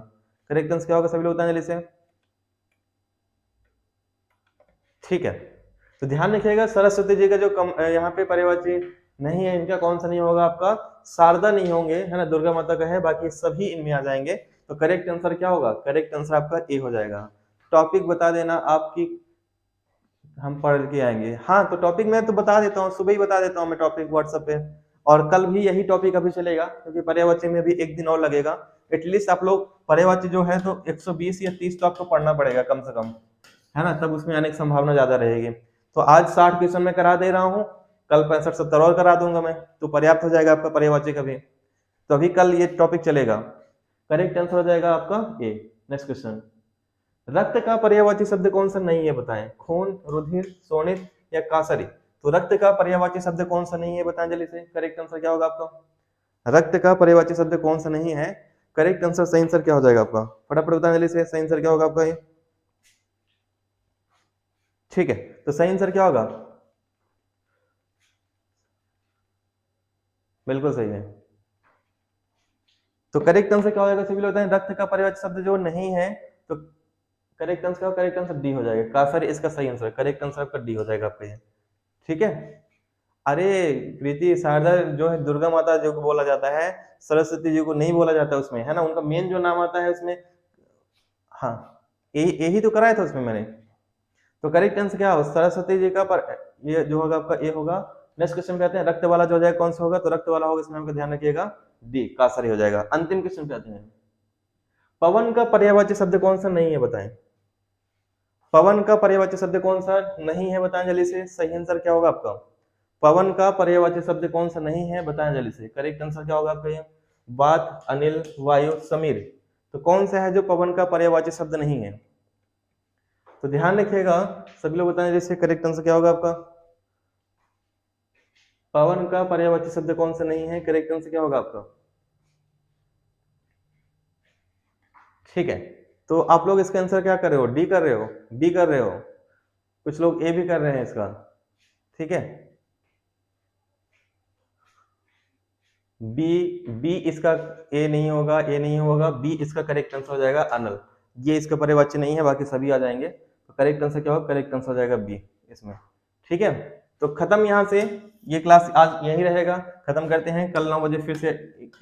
A: करेक्ट आंसर क्या होगा? सभी लोग बताएं जल्दी से। ठीक है, तो ध्यान रखिएगा सरस्वती जी का जो यहाँ पे पर्यायवाची नहीं है इनका कौन सा नहीं होगा आपका? शारदा नहीं होंगे, है ना, दुर्गा माता का है, बाकी सभी इनमें आ जाएंगे। तो करेक्ट आंसर क्या होगा? करेक्ट आंसर आपका ए हो जाएगा। टॉपिक बता देना आपकी, हम पढ़ के आएंगे। हाँ, तो टॉपिक मैं तो बता देता हूँ, सुबह ही बता देता हूँ मैं टॉपिक व्हाट्सएप पे। और कल भी यही टॉपिक अभी चलेगा, क्योंकि पर्यायवाची में भी एक दिन और लगेगा। एटलीस्ट आप लोग पर्यायवाची जो है तो 120 या 30 तो आपको पढ़ना पड़ेगा कम से कम, है ना, तब उसमें आने की संभावना ज्यादा रहेगी। तो आज 60 क्वेश्चन में करा दे रहा हूँ, कल 65-70 और करा दूंगा मैं, तो पर्याप्त हो जाएगा आपका पर्यायवाची का भी। तो अभी कल ये टॉपिक चलेगा। करेक्ट आंसर हो जाएगा आपका ए। नेक्स्ट क्वेश्चन, रक्त का पर्यायवाची शब्द कौन सा नहीं है बताएं। खून, रुधिर, शोणित या कासरी। तो रक्त का पर्यायवाची शब्द कौन सा नहीं है बताएं जल्दी से। करेक्ट आंसर क्या होगा आपका? रक्त का पर्यायवाची शब्द कौन सा नहीं है? करेक्ट आंसर, सही आंसर क्या हो जाएगा आपका? फटाफट बताएं जल्दी से, सही आंसर क्या होगा आपका ये? ठीक है, तो सही आंसर क्या होगा? बिल्कुल सही है। तो करेक्ट आंसर क्या हो जाएगा सभी लोग बताएं। रक्त का पर्यायवाची शब्द जो नहीं है, तो correct answer, correct answer D हो जाएगा। कासरी इसका सही आंसर, करेक्ट आंसर आपका डी हो जाएगा आपका ये, ठीक है। अरे प्रीति, शारदा जो है दुर्गा माता जो बोला जाता है, सरस्वती जी को नहीं बोला जाता उसमें, है ना, उनका मेन जो नाम आता है उसमें। हाँ, यही यही तो कराया था उसमें मैंने। तो करेक्ट आंसर क्या होगा? सरस्वती जी का पर ये जो होगा आपका ए होगा। नेक्स्ट क्वेश्चन पे आते हैं, रक्त वाला जो हो जाएगा कौन सा होगा? तो रक्त वाला होगा, इसमें आपका ध्यान रखिएगा, डी कासरी हो जाएगा। अंतिम क्वेश्चन पे आते हैं, पवन का पर्यायवाची शब्द कौन सा नहीं है बताएं। पवन का पर्यायवाची शब्द कौन सा नहीं है बताएं जल्दी से। सही आंसर क्या होगा आपका? पवन का पर्यायवाची शब्द कौन सा नहीं है बताएं जल्दी से। करेक्ट आंसर क्या होगा आपका? ये वात, अनिल, वायु, समीर। तो कौन सा है जो पवन का पर्यायवाची शब्द नहीं है? तो ध्यान रखिएगा, सभी लोग बताएं जैसे। करेक्ट आंसर क्या होगा आपका? पवन का पर्यायवाची शब्द कौन सा नहीं है? करेक्ट आंसर क्या होगा आपका? ठीक है, तो आप लोग इसका आंसर क्या कर रहे हो? डी कर रहे हो, बी कर रहे हो, कुछ लोग ए भी कर रहे हैं इसका, ठीक है। बी, बी इसका ए नहीं होगा, ए नहीं होगा, बी इसका करेक्ट आंसर हो जाएगा अनल। ये इसका पर्यायवाची नहीं है, बाकी सभी आ जाएंगे। तो करेक्ट आंसर क्या होगा? करेक्ट आंसर हो जाएगा बी इसमें, ठीक है। तो खत्म यहाँ से, ये क्लास आज यही रहेगा, खत्म करते हैं। कल 9 बजे फिर से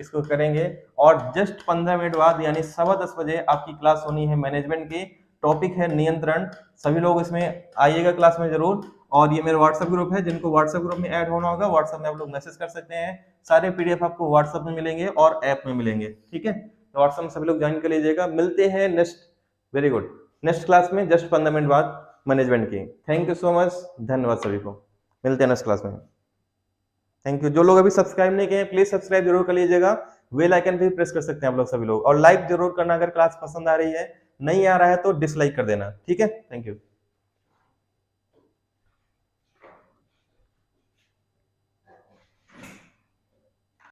A: इसको करेंगे, और जस्ट 15 मिनट बाद यानी 10:15 बजे आपकी क्लास होनी है मैनेजमेंट की। टॉपिक है नियंत्रण। सभी लोग इसमें आइएगा क्लास में जरूर। और ये मेरा व्हाट्सएप ग्रुप है, जिनको व्हाट्सएप ग्रुप में ऐड होना होगा व्हाट्सएप में आप लोग मैसेज कर सकते हैं। सारे PDF आपको व्हाट्सएप में मिलेंगे और ऐप में मिलेंगे, ठीक है। तो व्हाट्सएप में सभी लोग ज्वाइन कर लीजिएगा। मिलते हैं next, very good, next class में जस्ट 15 मिनट बाद मैनेजमेंट की। थैंक यू सो मच, धन्यवाद सभी को। मिलते हैं नेक्स्ट क्लास में। Thank you. जो लोग अभी सब्सक्राइब नहीं किए प्लीज सब्सक्राइब जरूर कर लीजिएगा। बेल आइकन भी प्रेस कर सकते हैं आप लोग सभी लोग, और लाइक जरूर करना अगर क्लास पसंद आ रही है। नहीं आ रहा है तो डिसलाइक कर देना, ठीक है। Thank you.